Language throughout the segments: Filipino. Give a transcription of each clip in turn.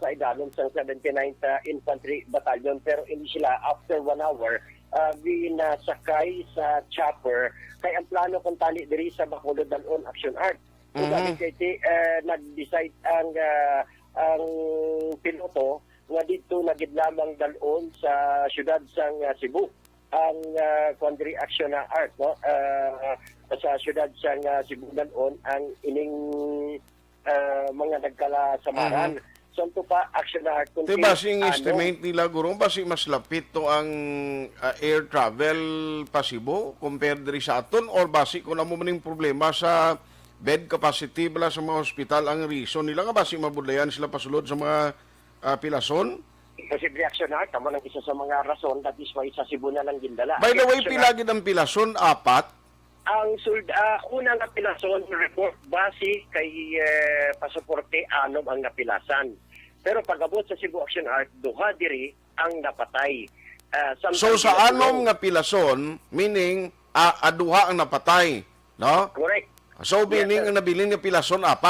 sa idalom sa 79th Infantry Battalion. Pero hindi sila after 1 hour binasakay sa chopper kay ang plano kung tali diri sa Bacolod Dalon Action Art. Kung nag-decide ang piloto nga dito nagid lamang dalon sa syudad sang Cebu ang Quandary Action Art, no? Sa syudad sang Cebu dalon ang ining mga nagkala samaran. So ito pa, action na art. Ito basing estimate nila, gurong, basing mas lapit to ang air travel pa Cebu compared diri sa aton, or basing kung na mo maning problema sa bed capacity bala sa mga hospital ang reason nila nga basing mabudlayan sila pasulod sa mga pilason? Posible action na art, tamo lang isa sa mga rason, that is why sa Cebu na lang gindala. By the way, pilagid ang pilason, 4? Ang unang napilason report base kay pasuporte 6 ang napilasan. Pero pag-abot sa Cebu Action Art, 2 diri ang napatay. So sa anom nga pilason, meaning aduha ang napatay, no? Correct. So meaning ang nabilin nga pilason 4? 4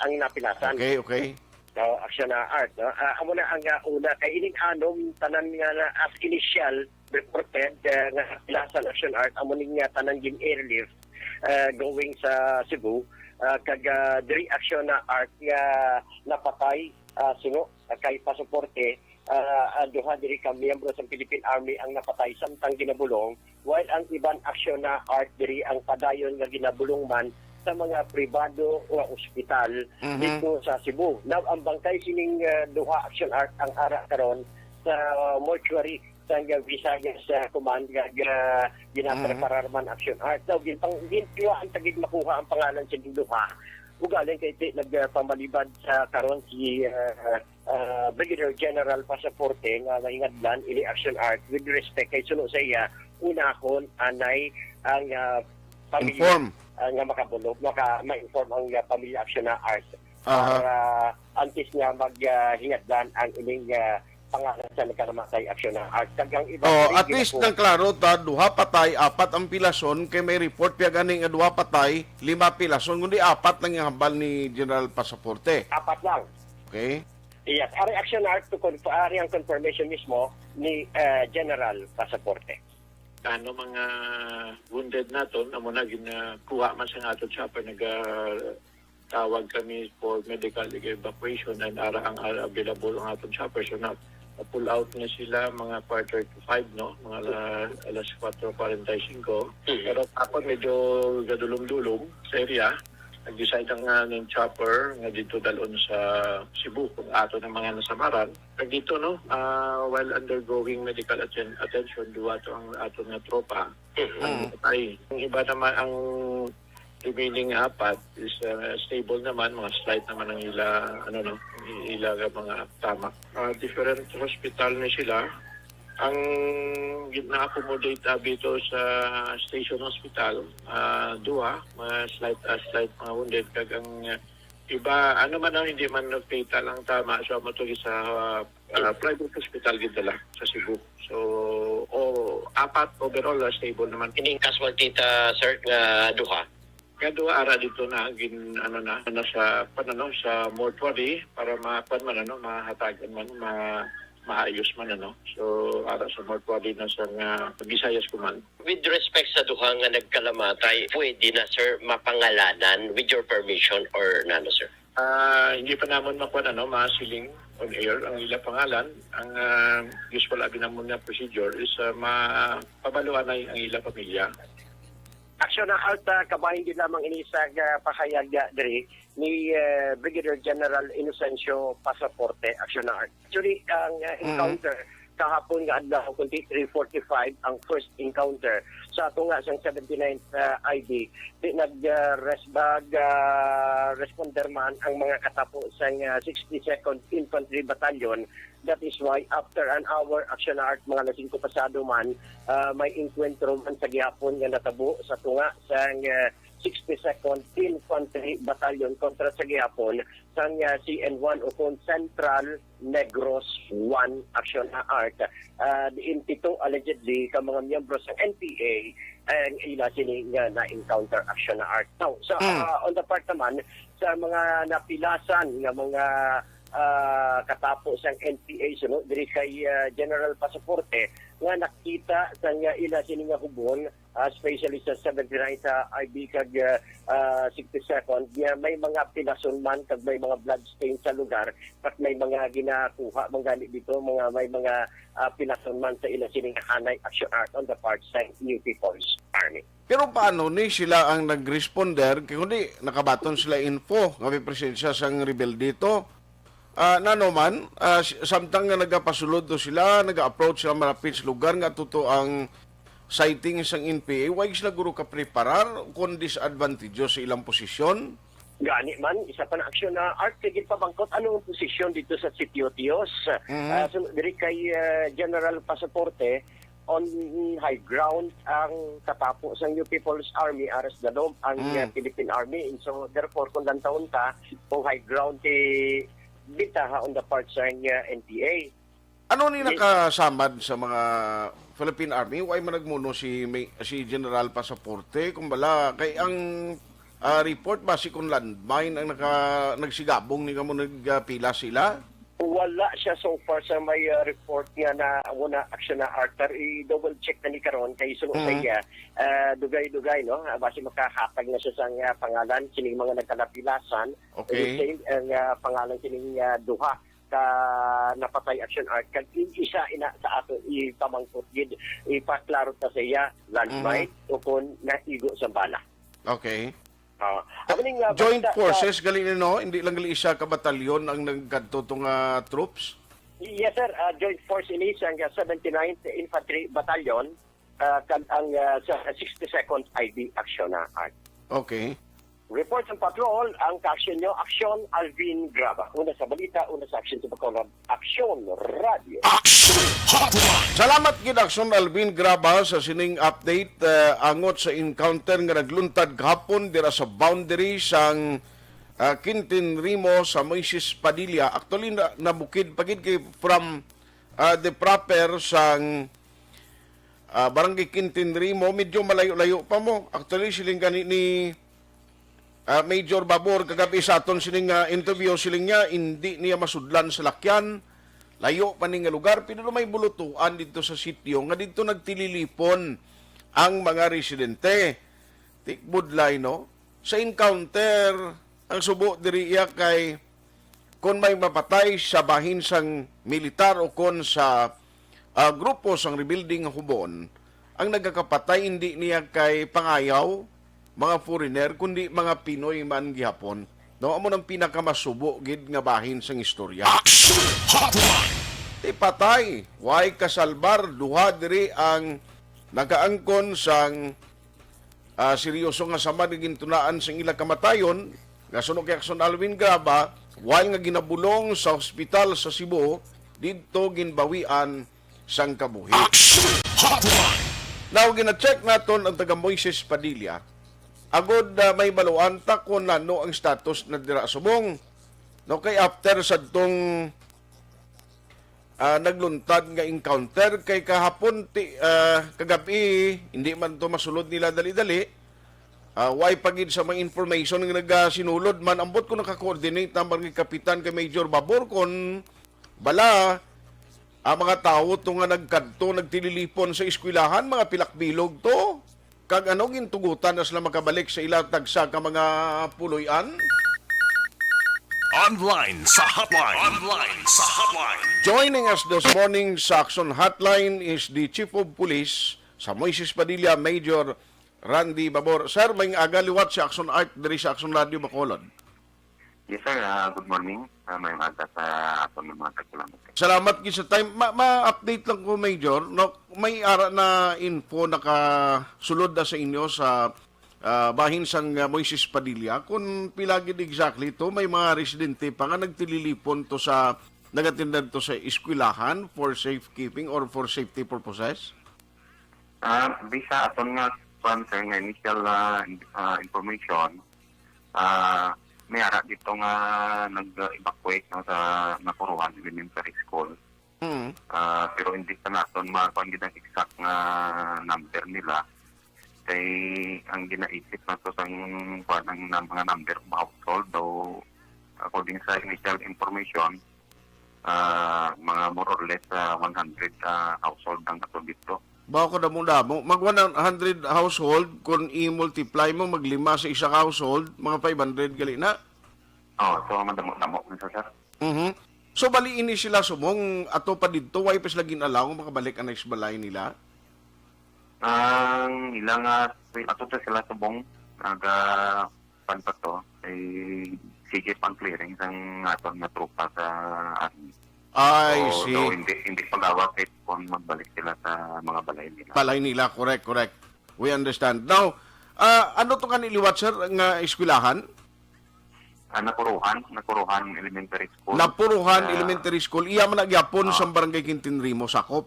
ang napilasan. Okay. So, action na art. No? Amo na ang una kay ining anom tanan nga na as initial reported nga pilasan action art amo ning tanan gin airlift going sa Cebu kag diri action na art nga napatay sino kay pasuporte duha diri ka miyembro sa Philippine Army ang napatay samtang ginabulong, while ang iban action na art diri ang padayon nga ginabulong man sa mga pribado nga ospital dito sa Cebu. Now, ang bangkay sining duha action art ang ara karon sa mortuary sa Visayas Command ginapreparar man action art. So, gintiwa ang tagig makuha ang pangalan sa duha. Ugaling kay nagpamalibad sa karon si Brigadier General Pasaporte nga naingadlan ini action art with respect kay suno sa iya unahon anay ang pamilya nga makabulog, ma-inform ang pamilya action na art para antes niya maghingadlan ang ining pangalan sa nagkaramatay action na art. At least nang klaro ta, 2 patay, 4 ang pilason, kay may report piya ganing 2 patay, 5 pilason, kundi 4 lang yung hambal ni General Pasaporte. 4 lang. Okay. Yes, ari action art to ari ang confirmation mismo ni General Pasaporte. Ano mga wounded naton amo na ginakuha man sa aton chopper tawag kami for medical evacuation and ara ang available ang aton chopper, so na pull out na sila mga 4:35 no, mga alas 4:45. Pero ako medyo gadulong-dulong sa area, nag-decide ang chopper nga dito dalon sa Cebu kung ato ng mga nasamaran. Kag dito no, while undergoing medical attention, duwa to ang ato nga tropa. Ang iba naman ang remaining 4 is stable naman, mga slight naman ang ila mga tama. Different hospital na sila. Ang na-accommodate dito sa station hospital, 2, mga slight mga wounded. Kag ang iba, ano man ang hindi man fatal ang tama, so mo sa private hospital gidala sa Cebu. So, 4 overall stable naman. Ining casualty ta sir nga duha. Kaya 2 ara dito na sa mortuary para mahatagan man maayos man so ara sa mortuary na sa Visayas Command. With respect sa duha nga nagkalamatay, pwede na sir mapangalanan with your permission or nano sir? Hindi pa namon masiling on air ang ilang pangalan. Ang usual namon na procedure is mapabaluan na ang ilang pamilya. Action na art kabahin din lamang inisag pahayag diri ni Brigadier General Inocencio Pasaporte, action na art. Actually, ang encounter kahapon nga adlaw kundi 3:45 ang first encounter sa ato nga sang 79th ID. Di nag-resbag responder man ang mga katapo sang 62nd Infantry Battalion. That is why after an hour action art mga alas 5 pasado man may encuentro man sa gihapon nga natabo sa tunga sang 62nd Infantry Battalion kontra sa gihapon sang CN1 o Central Negros 1 action art. Diin pito allegedly ka mga miyembro sa NPA ang ila sini nga na-encounter action art. Now, on the part naman sa mga napilasan nga mga katapos ang NPA suno diri kay General Pasaporte nga nakita sa nga ila sini nga hubon, especially sa 79 sa IB kag 62nd nga may mga pinason man kag may mga blood stain sa lugar at may mga ginakuha mangani dito may mga pinason man sa ila sini nga hanay action art on the part sa New People's Army. Pero paano ni sila ang nag-responder kundi nakabaton sila info nga may presensya sang rebel dito? Man, samtang nga nagapasulod to sila, nag-approach sila malapit sa lugar nga totoo ang sighting sang NPA, why sila guro ka preparar kung disadvantageous sa ilang posisyon? Gani man, isa pa na aksyon na art, tigil pa bangkot, anong posisyon dito sa Sitio Tios? So, diri kay General Pasaporte, on high ground ang katapo sa New People's Army, Aras Dadom, ang Philippine Army. And so, therefore, kung lantaon ta, kung high ground bitaha on the part sa NPA. Ano ni nakasamad sa mga Philippine Army? Why man nagmuno si General Pasaporte? Kumbala, kay ang report basi kung landmine ang nagsigabong ni kamo nagpila sila? Wala siya so far sa may report niya na muna action na Arthur. I-double check na ni karon kay sunod sa iya. Dugay-dugay, no? Basi makahatag na siya sa pangalan sining mga nagkalapilasan. Okay. Ang pangalan sining duha ka napatay action art kag isa ina sa ato ipamangkot gid ipaklaro ta sa iya landmine o kon naigo sa bala. Okay. Joint Joint forces galing no, hindi lang gali isa ka batalyon ang nagkadto tong troops. Yes sir, joint force ini ang 79th Infantry Battalion kan ang sa 62nd IB action na art. Okay. Report ng patrol, ang ka-action nyo, Action Alvin Graba. Una sa balita, una sa action sa Bacolod, Action Radio. Salamat gid Action Alvin Graba sa sining update angot sa encounter nga nagluntad gahapon dira sa boundary sang Quintin Rimo sa Moises Padilla. Actually nabukid pagid kay from the proper sang Barangay Quintin Rimo, medyo malayo-layo pa mo. Actually siling gani ni Major Babor kagabi sa aton sining interview siling niya hindi niya masudlan sa lakyan. Layo pa ning lugar pero may bulutuan dito sa sitio nga dito nagtililipon ang mga residente. Tikbudlay no. Sa encounter ang subo diri iya kay kon may mapatay sa bahin sang militar o kon sa grupo sang rebuilding hubon, ang nagakapatay hindi niya kay pangayaw mga foreigner kundi mga Pinoy man gihapon. No, amo nang pinakamasubo gid nga bahin sang istorya. Patay, way kasalbar duha diri ang nagaangkon sang seryoso nga sama ning tunaan sang ila kamatayon nga suno kay Action Alvin Graba while nga ginabulong sa ospital sa Cebu didto ginbawian sang kabuhi. Now gina-check naton ang taga Moises Padilla. Agod may baluan ta kung ano ang status na dira subong. No kay after sa tong nagluntad nga encounter kay kahapon kagabi hindi man to masulod nila dali-dali. Why pagid sa mga information nga nagasinulod man ambot ko naka-coordinate ang mga kapitan kay Major Babor kon bala mga tao to nga nagkadto nagtililipon sa eskwelahan mga pilakbilog to. Kag ano gintugutan na sila makabalik sa ilang tagsa ka mga puloy-an? Online sa hotline. Joining us this morning sa Action Hotline is the Chief of Police sa Moises Padilla, Major Randy Babor. Sir, may aga liwat sa Action Art diri sa Action Radio Bacolod. Yes sir, good morning. May umaga sa aton ng mga tagkilometer. Salamat gid sa time. Ma-update lang ko, Major. No, may ara na info nakasulod na sa inyo sa bahin sang Moises Padilla. Kung pila gid exactly to, may mga residente pa nga nagtililipon to sa nagatindan to sa eskwelahan for safekeeping or for safety purposes? Bisa aton nga sir nga initial information, may ara dito nga nag-evacuate no, sa Nakuruan Elementary School. Pero hindi pa naton makuan gid ang exact nga number nila. Kay ang ginaisip na to sang kuan ang mga number of household daw according sa initial information, mga more or less 100 household ang ato dito. Bawa ka damo-damo. Mag 100 household, kung i-multiply mo, maglima sa isang household, mga 500 gali na. So madamo-damo na sir. Mhm. So bali ini sila sumong ato pa dito, why pa sila ginalaw makabalik ang next balay nila? Ang ilang ato to sila subong panpa to ay sige pang clearing sang aton nga tropa sa army. I So, see. hindi pag-awat kung magbalik sila sa mga balay nila. Balay nila, correct. We understand. Now, ano to kaniliwat, sir, nga eskwelahan? Napuruhan Elementary School. Napuruhan Elementary School. Iya man nagyapon sa barangay Quintinrimo, sakop.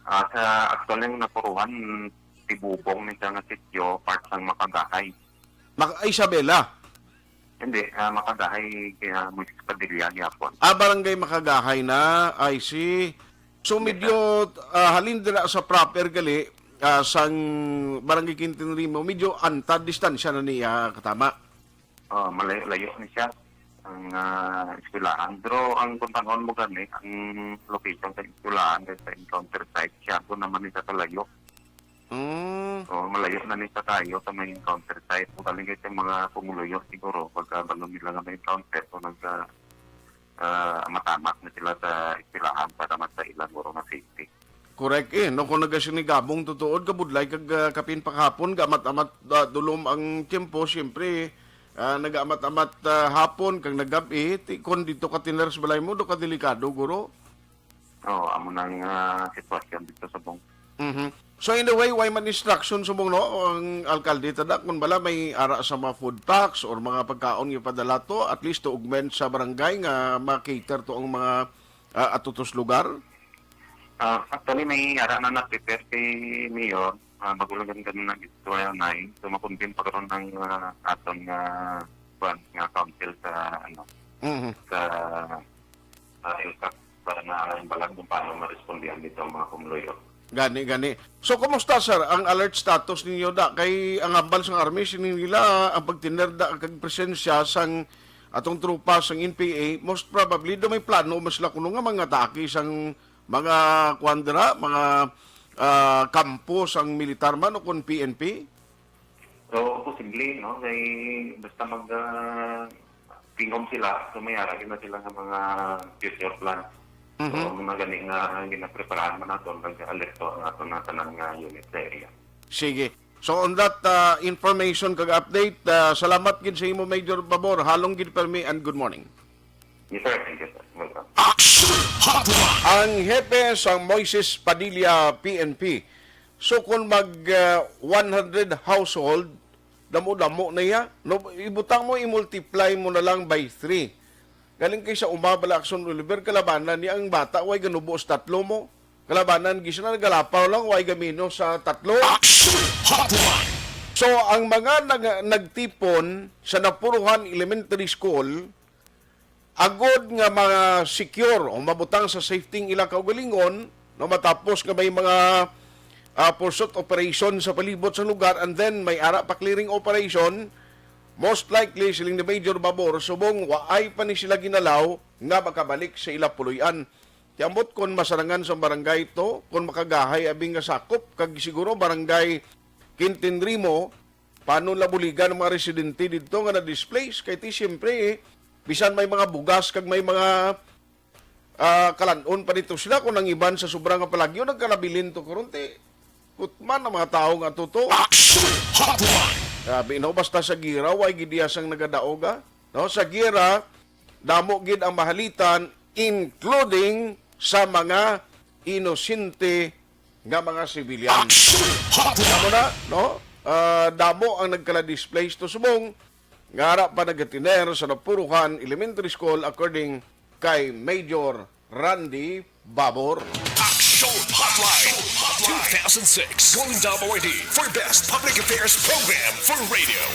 Sa actual ng Napuruhan, tibubong ni nga sityo, part ng Makagahay. Isabela. Hindi, Makagahay, kaya Musis Padilla, yapon. Barangay Makagahay na, I see. So, medyo halindra sa proper gali, sang barangay Quintinrimo, medyo antad distansya na niya, katama. Malayo ni siya ang eskwelahan. Pero ang kuntangon mo gani, ang location sa eskwelahan sa encounter site siya, doon naman ni sa talayo. So, malayo na ni sa tayo sa may encounter site. Kung galing kayo mga pumuluyo siguro, pagka balong nila nga may encounter, so matamak na sila sa eskwelahan para sa ilang guro na safety. Correct no kung nagasinigabong tutuod kabudlay kag kapin pakapon gamat-amat dulom ang tiempo syempre nagamat-amat hapon kag nagabi kon dito ka tiners balay mo do ka delikado guro. Amo nang sitwasyon dito sa bong. So in a way, why man instruction sumong no ang alkalde tada kun bala may ara sa mga food packs or mga pagkaon nga padala to at least to augment sa barangay nga ma-cater to ang mga atutos lugar. Actually, may ara na na-prepare kay Mayor. Magulagan kami ng Israel 9. So, makumpin pagkaroon ng aton nga council sa sa ILCAC para na balag kung paano ma-respondihan dito ang mga kumuloyo. Gani. So, kumusta, sir, ang alert status ninyo da? Kay ang ambal sang army, nila ang pagtinerda kag presensya sang atong trupa sang NPA, most probably do may plano mas lakuno nga mga atake sang mga kwandra, mga kampo sang militar man o kon PNP? So, posible, no? Kay basta tingom sila, so may aragin na sila sa mga future plans. So, mga gani nga ginapreparahan man nato, nag-alerto nato na tanang unit sa area. Sige. So on that information kag update, salamat gid sa imo Major Babor. Halong gid permi and good morning. Yes, sir. Thank you, sir. Welcome. Action Hotline. Ang hepe sa Moises Padilla PNP. So kung mag 100 household, damo-damo na ya, no, ibutang mo i-multiply mo na lang by 3. Galing kay sa Umabala Action Oliver, kalabanan niya ang bata, way ganubo sa 3 mo. Kalabanan, gisa na nagalapaw lang, way gamino sa 3. Action Hotline. So, ang mga nagtipon sa Napuruhan Elementary School, agod nga mga secure o mabutang sa safety ng ilang kaugalingon, no, matapos nga may mga pursuit operation sa palibot sa lugar, and then may ara pa clearing operation, most likely siling ni Major Babor subong waay pa ni sila ginalaw nga makabalik sa ila puluyan. Tiambot kon masarangan sa barangay to, kon makagahay abing nga sakop kag siguro barangay Quintinrimo, paano labuligan ng mga residente dito nga na-displace kay ti siyempre bisan may mga bugas kag may mga kalanon pa dito sila kung ang iban sa sobrang palagyo nagkalabilin to kurunti. Kutman ang mga tao nga tuto. Action Hotline. Grabe, no? Basta sa gira, way gidiyasang nagadaoga. No? Sa gira, damo gid ang mahalitan, including sa mga inosente nga mga civilian. Damo na, no? Damo ang nagkala-displace to subong, ngara pa nagatiner sa Napuruhan Elementary School according kay Major Randy Babor. Action Hotline 2006 Golden Double ID for Best Public Affairs Program for Radio.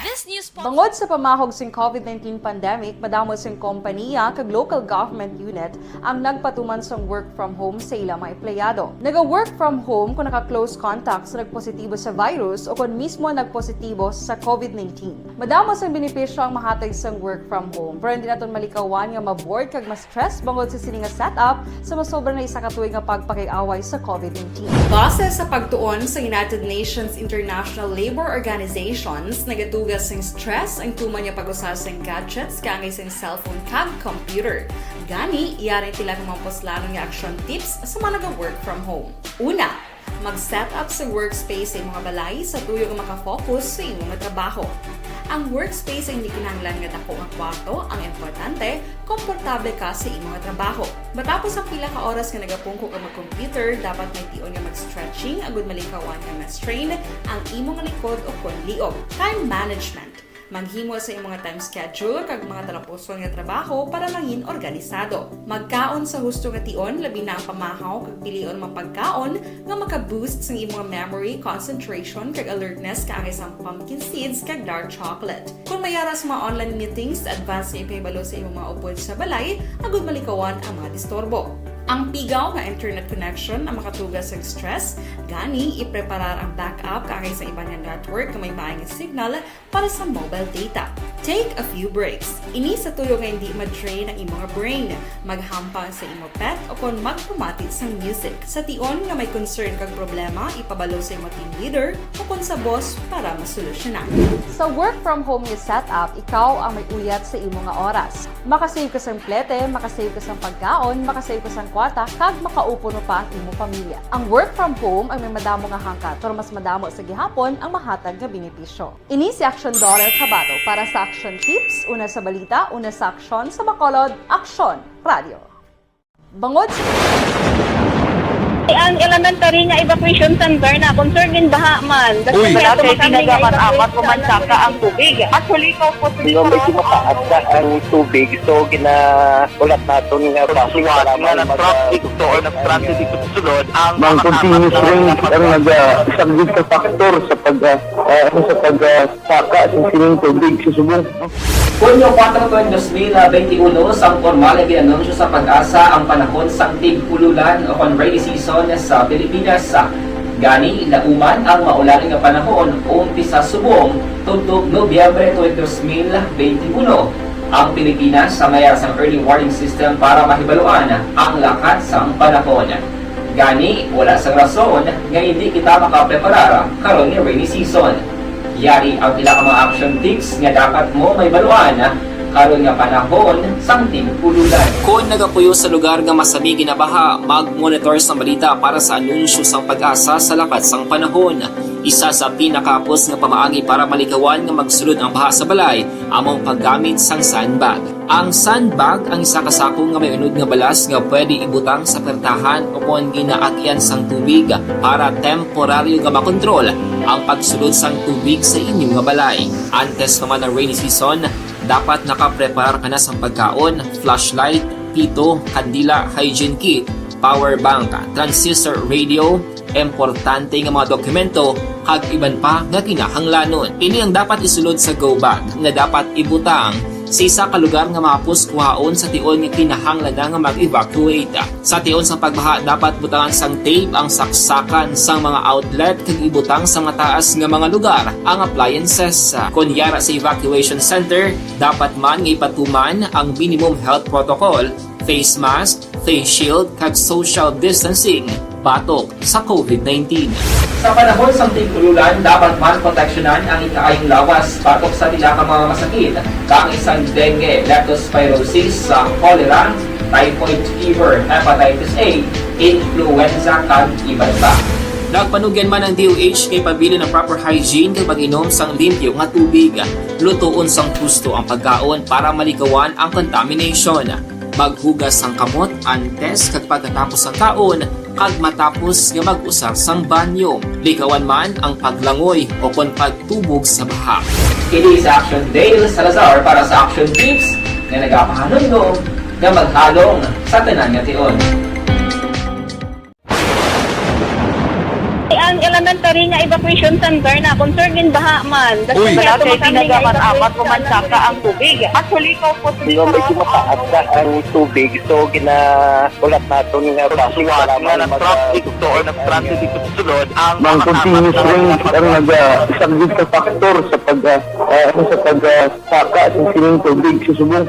This news Bangod sa pamahog sing COVID-19 pandemic, madamo sing kompanya kag local government unit ang nagpatuman sang work from home sa ilang mga empleyado. Naga-work from home kung naka-close contacts na nagpositibo sa virus o kung mismo nagpositibo sa COVID-19. Madamo sang benepisyo ang mahatag sang work from home, pero hindi naton malikawan nga maboard kag ma-stress bangod sa sini nga setup sa masobra na isa ka tuig nga pagpakiaway sa COVID-19. Base sa pagtuon sa United Nations International Labour Organizations, nagatugas sing stress ang tuman niya pag-usar sing gadgets kangay sing cellphone kag computer. Gani, iyari tila ng mga poslanong nga action tips sa mga nag-work from home. Una, mag-set up sa workspace sa mga balay sa tuyo nga makafocus sa imong trabaho. Ang workspace ay hindi kinahanglan nga dako nga kwarto, ang importante, komportable ka sa imong trabaho. Matapos ang pila ka oras nga nagapungko ka mag-computer, dapat may tion nga mag-stretching agud malikawan nga ma-strain ang imong likod o konliog. Time management. Maghimo sa imong mga time schedule kag mga talapuson nga trabaho para mangin organisado. Magkaon sa husto nga tion, labi na ang pamahaw kag pilion mga pagkaon nga maka-boost sa imong memory, concentration kag alertness kaangay sa pumpkin seeds kag dark chocolate. Kung mayara sa mga online meetings, advance nga ipahibalo sa imong mga upod sa balay, agud malikawan ang mga disturbo. Ang pigaw nga internet connection ang makatugas sa stress, gani ipreparar ang backup kaangay sa ibang nga network nga may maayong signal para sa mobile data. Take a few breaks. Ini sa tuyo nga hindi ma-drain ang imong brain, maghampang sa imong pet o kung magpumati sa music. Sa tion nga may concern kag problema, ipabalo sa imong team leader o kung sa boss para masolusyonan. Sa work from home nga setup, ikaw ang may uyat sa imong nga oras. Makasave ka sang plete, makasave ka sang pagkaon, makasave ka sang kwarta, kag makaupo no pa ang imong pamilya. Ang work from home ay may madamo nga hangkat, pero mas madamo sa gihapon ang mahatag nga benepisyo. Ini si Action Dorel Cabato para sa Action Tips, una sa balita, una sa aksyon sa Bacolod, Aksyon Radio. Bangod sa ang elementary nga evacuation center na concern din baha man. Kasi kaya pinagamat-amat kumansaka ang tubig. Actually, ikaw po Hindi may mataas na ang tubig. So, ulat natin nga Siwat nga ng traffic to or nag-transit dito sa sulod ang Mang continuous rain ang nag-subject sa factor sa pagsaka sa sining tubig sa subong. Hunyo 4, 2021, sang formal na ginanunsyo sa Pag-asa ang panahon sa tig-ululan o rainy season sa Pilipinas. Gani, nauman ang maulan nga panahon umpisa subong tutok Nobyembre 2021. Ang Pilipinas sa mayar sang early warning system para mahibaluan ang lakat sang panahon. Gani, wala sang rason nga hindi kita makapreparar karon ni rainy season. Yari ang ilang mga action tips nga dapat mo may baluan karon nga panahon sang tig-ululan. Kung nagapuyo sa lugar nga masabi ginabaha, mag-monitor sa balita para sa anunsyo sang Pag-asa sa lakat sang panahon. Isa sa pinakapos nga pamaagi para malikawan nga magsulod ang baha sa balay, among paggamit sang sandbag. Ang sandbag ang isa ka sako nga may unod nga balas nga pwede ibutang sa pertahan o kung ginaagyan sang tubig para temporaryo nga makontrol ang pagsulod sang tubig sa inyong nga balay. Antes naman ng rainy season, dapat nakaprepare ka na sa pagkaon, flashlight, pito, kandila, hygiene kit, power bank, transistor radio, importante nga mga dokumento, kag iban pa nga kinahanglanon. Ini ang dapat isulod sa go bag nga dapat ibutang sa isa ka lugar nga mapus kuhaon sa tion nga kinahanglan nga mag-evacuate. Sa tion sa pagbaha, dapat butangan sang tape ang saksakan sang mga outlet kag ibutang sa mataas nga mga lugar ang appliances. Kunyara sa evacuation center, dapat man nga ipatuman ang minimum health protocol, face mask, face shield kag social distancing batok sa COVID-19. Sa panahon sa tig-ululan, dapat man proteksyonan ang ikaayong lawas batok sa tila ka mga masakit, kang isang dengue, leptospirosis, cholera, typhoid fever, hepatitis A, influenza, kag iban pa. Nagpanugyan man ang DOH kay pabili ng proper hygiene kay pag-inom sang limpyo nga tubig. Lutuon sang husto ang pagkaon para malikawan ang contamination. Maghugas sang kamot antes kag pagkatapos sang kaon kag matapos nga mag-usar sang banyo. Likawan man ang paglangoy o kon pagtubog sa baha. Kini sa Action Dale Salazar para sa Action Tips nga nagapahanundong nga maghalong sa tanan nga tion. Ang elementary nga evacuation center na concern din baha man. Uy. Wala kay tinagaman apat ko man saka ang tubig. Actually, ko po Yung medyo mataas na ang tubig, so ginaulat natin nga Pagsuwat nga nag-traffic to or nag-traffic dito sa sulod, ang Mang continuous rain ang nag-subject sa factor sa pagsaka sa siling tubig sa subong.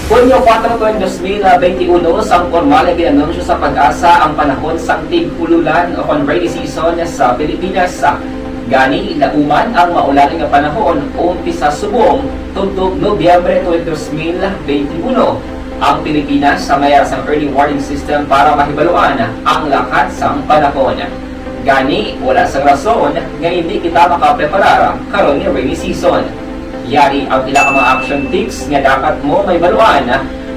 Hunyo 4 2021, sang formal na ginanunsyo sa pag-asa ang panahon sa tig-ululan o rainy season sa Pilipinas. Gani, lauman ang maulan nga panahon umpisa subong tugtog Nobyembre 2021. Ang Pilipinas sa mayroon sa early warning system para mahibaluan ang lakas sa panahon. Gani, wala sa rason nga hindi kita makapreparar karon nga rainy season. Yari ang ilang mga action tips nga dapat mo may baluan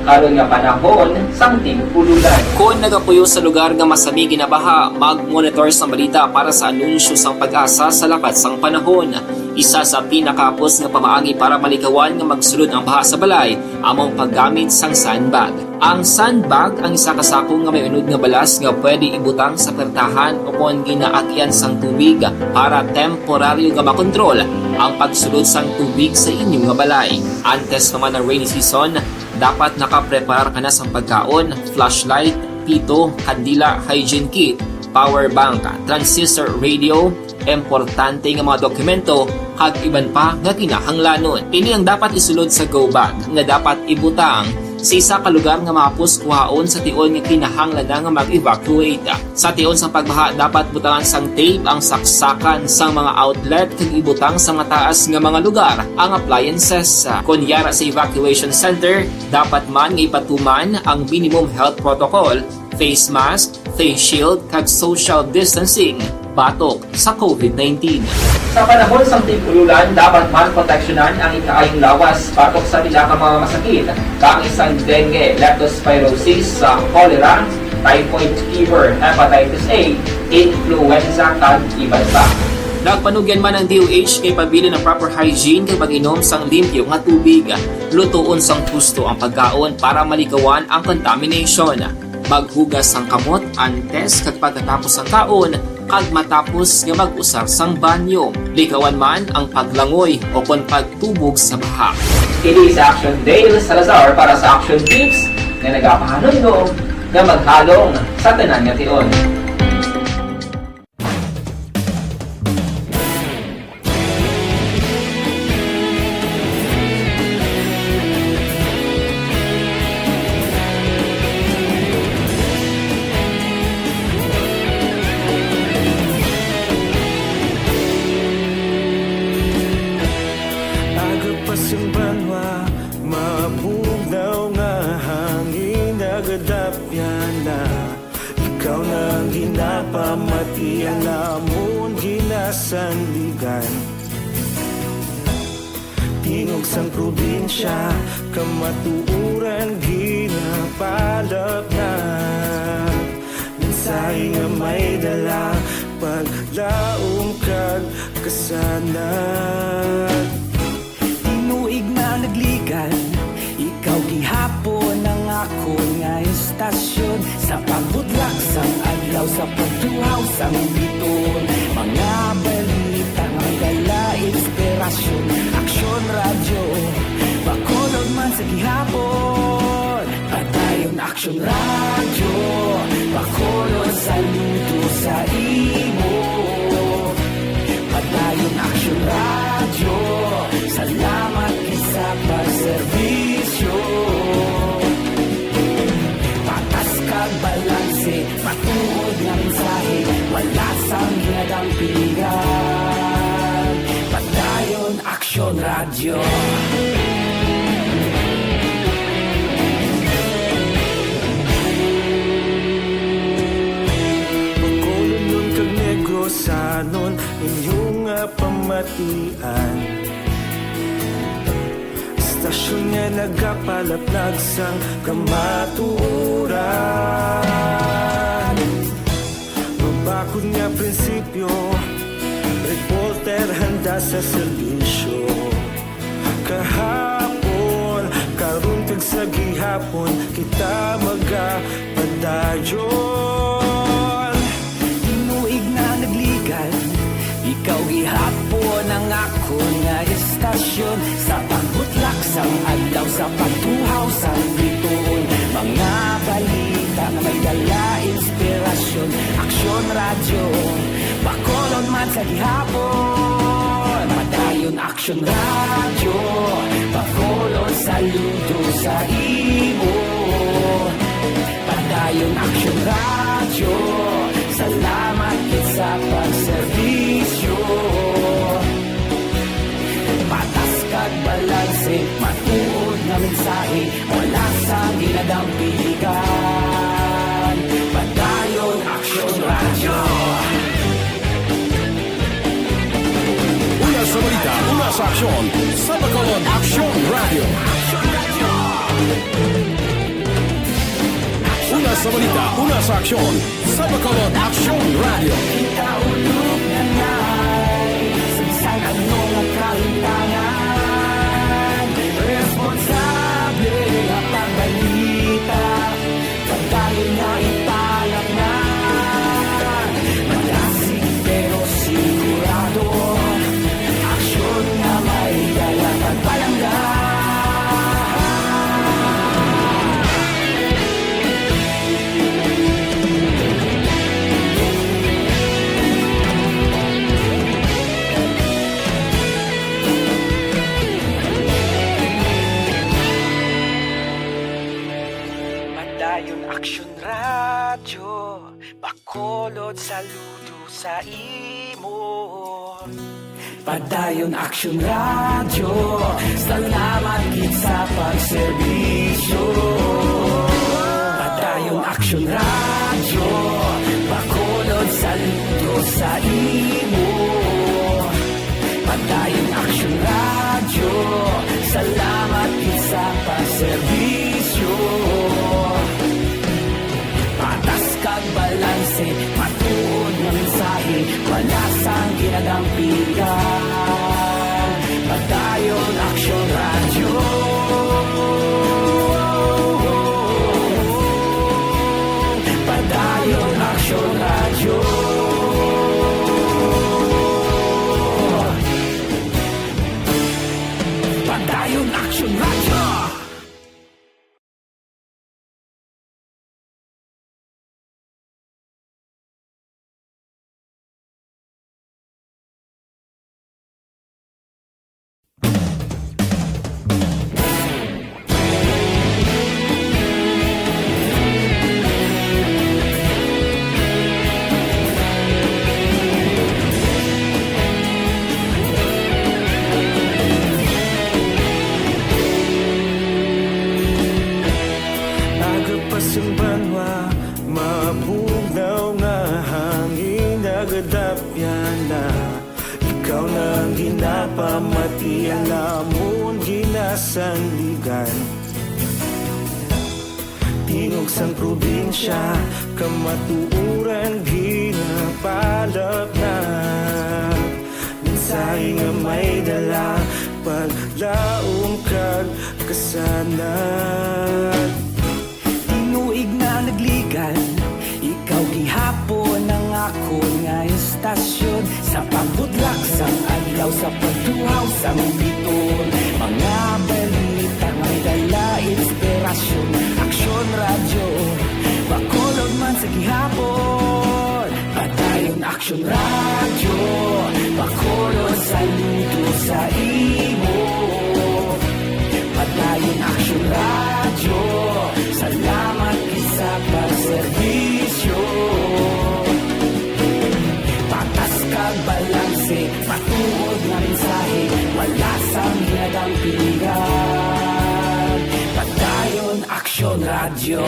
karon nga panahon sang tig-ululan. Kung nagapuyo sa lugar nga masami ginabaha, mag-monitor sa balita para sa anunsyo sang pag-asa sa lakas sang panahon. Isa sa pinakapos nga pamaagi para malikawan nga magsulod ang baha sa balay, among paggamit sang sandbag. Ang sandbag ang isa kasako nga may unod nga balas nga pwede ibutang sa pertahan upon ginaagyan sang tubig para temporaryo nga makontrol ang pagsulod sang tubig sa inyong nga balay. Antes naman ng rainy season, dapat nakapreparar ka na sa pagkaon, flashlight, pito, kandila, hygiene kit, power bank, transistor radio, importante nga mga dokumento, kag iban pa nga kinahanglanon. Pili ang dapat isulod sa go bag nga dapat ibutang sa isa ka lugar nga mapus kuhaon sa tion nga kinahanglan nga mag-evacuate. Sa tion sa pagbaha dapat butangan sang tape ang saksakan sang mga outlet kag ibutang sa mataas nga mga lugar ang appliances. Kunyara sa evacuation center, dapat man nga ipatuman ang minimum health protocol, face mask, face shield kag social distancing batok sa COVID-19. Sa panahon sa tig-ululan, dapat man proteksyonan ang ikaayong lawas batok sa pila ka mga masakit, kang isang dengue, leptospirosis, cholera, typhoid fever, hepatitis A, influenza, kag iban pa. Nagpanugyan man ang DOH kay pabili ng proper hygiene kay pag-inom sang limpyo nga tubig. Lutuon sang gusto ang pagkaon para malikawan ang contamination. Maghugas sang kamot antes kag pagkatapos ang kaon, kag matapos nga mag-usar sang banyo. Likawan man ang paglangoy o kon pagtubog sa baha. Kini sa Action Dale Salazar para sa Action Tips nga nagapahanundong nga maghalong sa tanan nga tion. Pasang banwa, mabugaw nga hangin nagadapyan na. Ikaw nang ginapamati ang namon ginasandigan. Tingog sang probinsya, kamatuuran ginapalap na. Minsay nga may dala, paglaom kag kasanat. Tinuig na nagligan, ikaw gihapon ang ako nga istasyon. Sa pagbudlak sang adlaw, sa pagtuhaw sang biton. Mga balita nga dala inspirasyon. Aksyon radyo, bakolog man sa gihapon. Patayon aksyon radyo, bakolog saludo sa imo. Patayon aksyon radyo, salamat sa pagserbisyo. Patas kag balanse, patuod ng mensahe, wala sang ginadampingan. Patayon Aksyon Radyo. Pagkulong nun kag negosanon, inyong pamatian. Stasyon nga nagapalaplag sang kamaturan. Mabakod nga prinsipyo, reporter handa sa serbisyo. Kahapon, karon kag sa gihapon, kita magapadayon. Tinuig na nagli ako nga estasyon sa pagbutlak sang adlaw sa pagtuhaw sang bituon. Mga balita nga may dala inspirasyon, aksyon radyo, bakolon man sa gihapon. Padayon aksyon radyo, bakolon saludo sa imo. Padayon aksyon radyo, salamat kit sa pagserbisyo. Patas kag balanse, matuod na mensahe, wala sa ginadampigan. Padayon aksyon radyo. Una sa balita, una sa aksyon, sa Bacolod Aksyon Radio. Una sa balita, una sa aksyon, sa Bacolod Aksyon Radio. Kaulog na ngay, sagsang anong ang kalintangan. Responsable ang pagbalita, pagdayon na ipalag na. Malasig pero sigurado, aksyon na may dala pagpalangga. Padayon aksyon radyo, bakolod saludo sa imo. Padayon aksyon radyo, salamat kit sa pagserbisyo. Padayon aksyon radyo, bakolod saludo sa imo. Padayon aksyon radyo, salamat kit sa pagserbisyo. Patas kag balanse, matuod na mensahe, wala sang ginadampigan. Padayon aksyon radyo. Padayon aksyon radyo. Padayon aksyon radyo. Agapasumbanwa, mabugnaw nga hangin nagadapyan na. Ikaw na ang ginapamatian, lamon ginasandigan. Tingog sang probinsya, kamatuuran ginapalap na. Mensahe nga may dala, paglaong kag kasanan. Tinuig na nagligan, ikaw gihapon ang ako nga estasyon sa pagbutlak sang adlaw sa pagtuhaw sang biton. Mga balita may dala inspirasyon, aksyon radyo, bakolod man sa gihapon. Padayon aksyon radyo, bakolod saludo sa imo. Padayon aksyon radyo, salamat kit sa pagserbisyo. Patas kag balanse, matuod na mensahe, wala sang ginadampigan. Padayon aksyon radyo.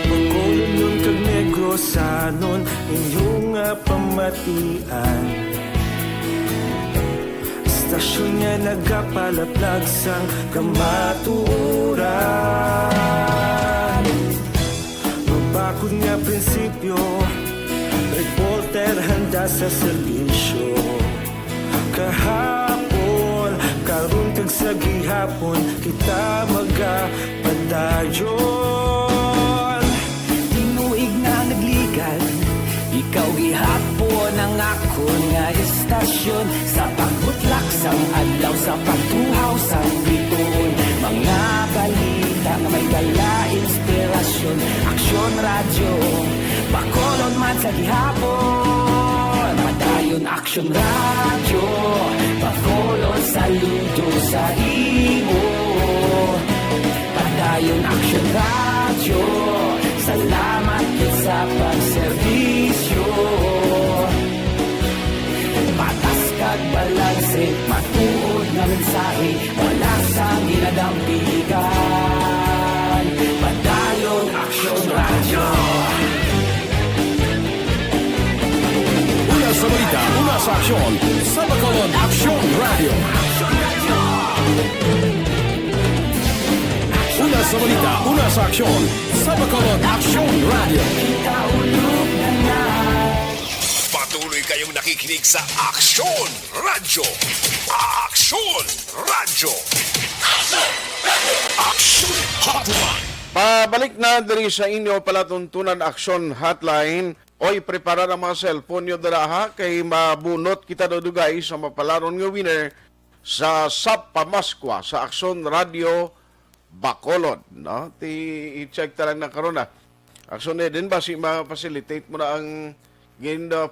Bacolod nun kag Negrosanon, inyong pamatian. Istasyon niya nagapalaplag sang kamaturan. Mabakod nga prinsipyo, reporter handa sa serbisyo. Kahapon, karon kag sa gihapon, kita magapadayon. istasyon sa pagbutlak sang adlaw sa pagtuhaw sang biton. Mga balita nga may dala inspirasyon. Aksyon radyo, Bacolod man sa gihapon. Padayon Aksyon radyo, Bacolod saludo sa imo. Padayon Aksyon radyo, salamat gid sa pagserbisyo. Patas kag balanse, matuod nga mensahe, wala sang ginadampigan. Padayon Aksyon radyo. Una sa balita, una sa aksyon, sa Bacolod Aksyon Radio. Una sa balita, una sa aksyon, sa Bacolod Aksyon Radio. Patuloy kayong nakikinig sa Aksyon Radio. Aksyon Radio. Aksyon Hotline. Pabalik na diri sa inyo palatuntunan Aksyon Hotline. Oy, prepara na mga cellphone nyo daraha kay mabunot kita dudugay sa mapalaron nga winner sa SAP Pamaskwa sa Aksyon Radio Bacolod. No? I-check ta lang na karon na. Aksyon din ba si ma-facilitate mo na ang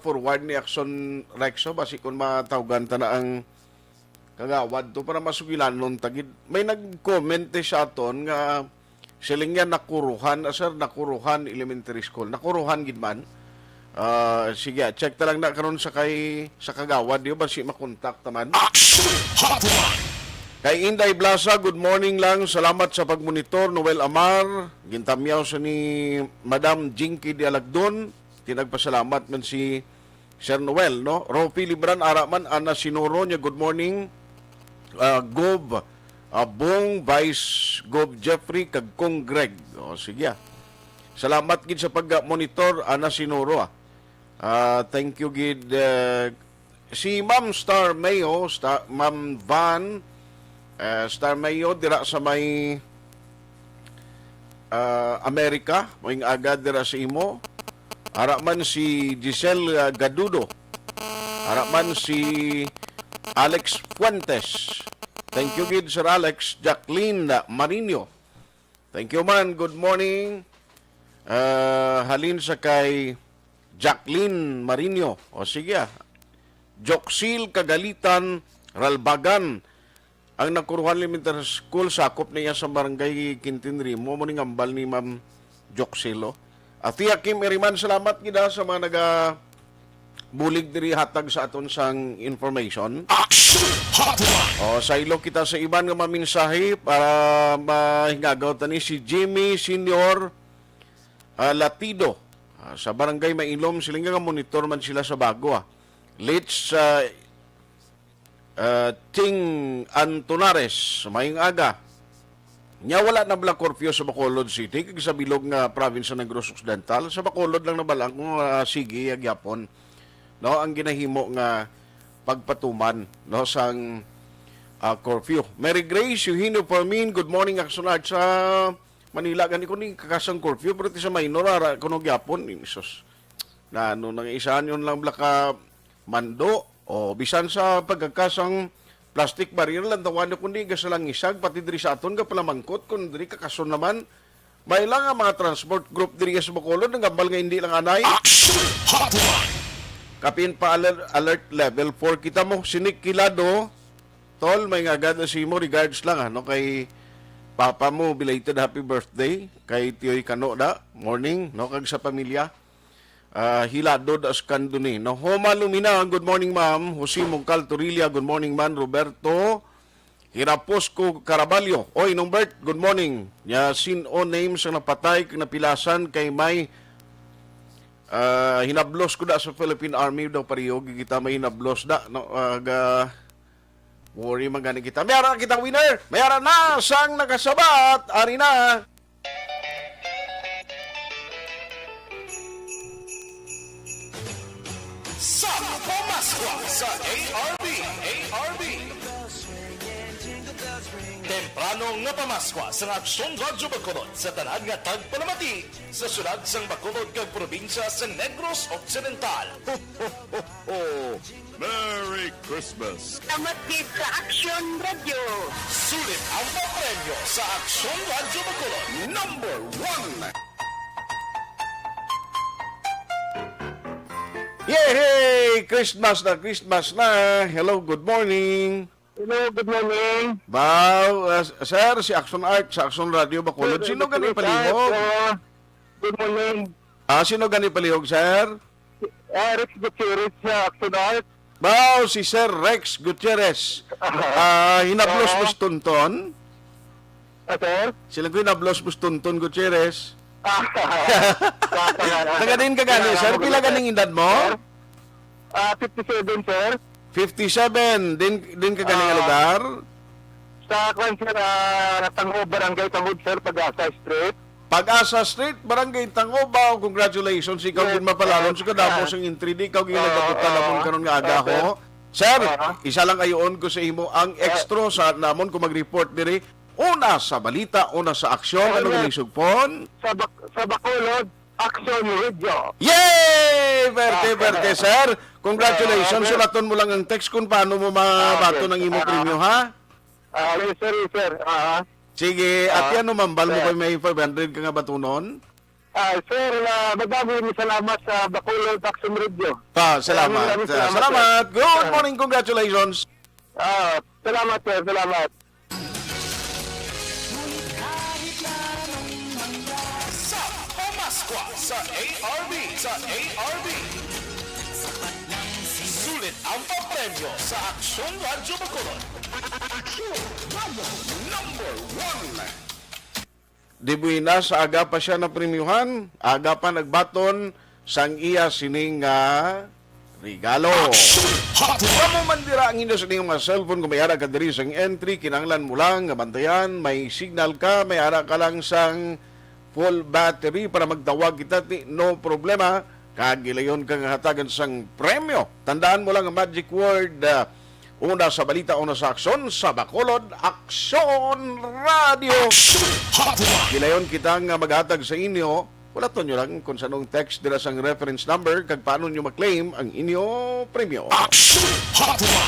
forward ni Aksyon Rexo basi kung matawgan ta na ang kagawad to para masugilan nun tagid. May nag-comment sa aton nga siling yan nakuruhan, sir, nakuruhan elementary school. Nakuruhan gid man. Sige, check ta lang na karon sa kagawad di ba si makontak taman. Aksyon Hotline. Kay Inday Blasa, good morning lang. Salamat sa pagmonitor. Noel Amar, gintamyaw sa ni Madam Jinky Dialagdon. Tinagpasalamat man si Sir Noel, no? Ropi Libran Araman, Ana Sinoro niya, good morning. Gob Bong, Vice Gob Jeffrey, kag Kong Greg. O, sige. Salamat gid sa pag-monitor, Ana Sinoro. Thank you gid. Si Ma'am Star Mayo, Ma'am Van, Star Mayo, dira sa may Amerika, may agad dira sa imo. Haraman si Giselle Gadudo. Haraman si Alex Fuentes. Thank you gid Sir Alex. Jacqueline Marino. Thank you man. Good morning. Halin sa kay Jacqueline Marino. O sige. Joxil Kagalitan Ralbagan. Ang Nakuruhan Elementary School sakop niya sa barangay Quintinrimo. Muning ambal ni Ma'am Joxilo. At Tia Kim Eriman, salamat gida sa mga bulig diri hatag sa aton sang information. Aksyon Hotline. O, sa ilo kita sa iban nga maminsahe para mahingagaw tani si Jimmy Senior Latido. Sa barangay Mailom, siling nga monitor man sila sa bago. Late sa Ting Antonares, maying aga. Nya wala na bala curfew sa Bacolod City, kag sa bilog nga province ng Negros Occidental. Sa Bacolod lang na balang kung sige agyapon. No, ang ginahimo nga pagpatuman no sang curfew. Mary Grace Eugenio Palmin, good morning Aksonad sa Manila gani ko ni kakasang curfew pero ti sa minor ara kuno gyapon isos. Na ano nang isaan yon lang blaka mando o bisan sa pagkakasang plastic barrier lang tawad kundi gasalang isag pati diri sa aton ga palamangkot kun diri kakason naman may lang nga mga transport group diri sa Bacolod nga gambal nga hindi lang anay. Aksyon Hotline. Kapin pa alert level 4 kita mo sinik kilado tol may nga agad si mo regards lang ano kay papa mo belated happy birthday kay Tioy Kano da morning no kag sa pamilya hilado da skanduni no Homa Lumina good morning ma'am Jose Mongcal Torilla good morning man Roberto Hiraposco Caraballo oy Norbert good morning nya sin o names ang napatay kag napilasan kay may hinablos ko da sa Philippine Army daw pariyo kita may hinablos da no worry magani kita. Mayara kita winner. Mayara na sang nakasabat. Ari na. Sa Pamaskwa sa ARB. Temprano plano nga pamaskwa sa Aksyon Radyo Bacolod sa tanan nga tagpalamati sa syudad sang Bacolod kag probinsya sa Negros Occidental. Ho, ho, ho, ho. Merry Christmas! Salamat gid sa Action Radio. Sulit ang papremyo sa Aksyon Radyo Bacolod. Number 1! Yay! Christmas na. Hello, good morning. Hello, good morning. Bow, sir, si Action Art sa Action Radio Bacolod. Sino gani palihog? Good morning. Sino gani palihog, sir? Rex Gutierrez sa Action Art. Bow, si Sir Rex Gutierrez. Hinablos mo si Tonton. Sir? Sila ko hinablos mo si Tonton Gutierrez. Tagadin ka gani, sir? Pila ganing edad mo? 57, sir. 57. Din ka ganing lugar? Sa kwan, sir, Tango, Barangay Tangod, sir, Pag-asa Street. Pag-asa Street, Barangay Tangobaw. Congratulations. Ikaw din mapalalon. Sige daw sa intridi. Ikaw ginagabutan namon karon nga aga ho. Sir, isa lang ayoon ko sa imo ang extra sa namon ko mag-report diri. Una sa balita, una sa aksyon. Ano galing sugpon? Sa Bacolod, Action Radio. Yay! Verte, sir. Congratulations. Sulaton mo lang ang text kung paano mo mabato ng imo premyo, ha? Yes, sir. Sige, at yan mambal mo kay may 500 ka nga batunon? Sir, madami salamat sa Bacolod Action Radio. Salamat. Salamat. Good morning. Congratulations. Salamat, sir. Salamat. Sa pamaskwa sa ARB. Sulit ang papremyo sa Aksyon Radyo Bacolod. Aksyon Radyo Number 1! Di buinas, aga pa siya na premiuhan, aga pa nagbaton, sang iya sining regalo. Kamo man dira ang inyo sa inyong mga cellphone, kung may ara ka diri sang entry, kinanglan mo lang, bantayan, may signal ka, may ara ka lang sang full battery para magtawag kita, no problema, kagilayon kang hatagan sang premyo. Tandaan mo lang ang magic word, una sa balita, una sa aksyon, sa Bacolod, Aksyon Radio. Gilayon kita nga maghatag sa inyo, wala to nyo lang kung sanong text dira sang reference number, kag paano nyo maklaim ang inyo premyo.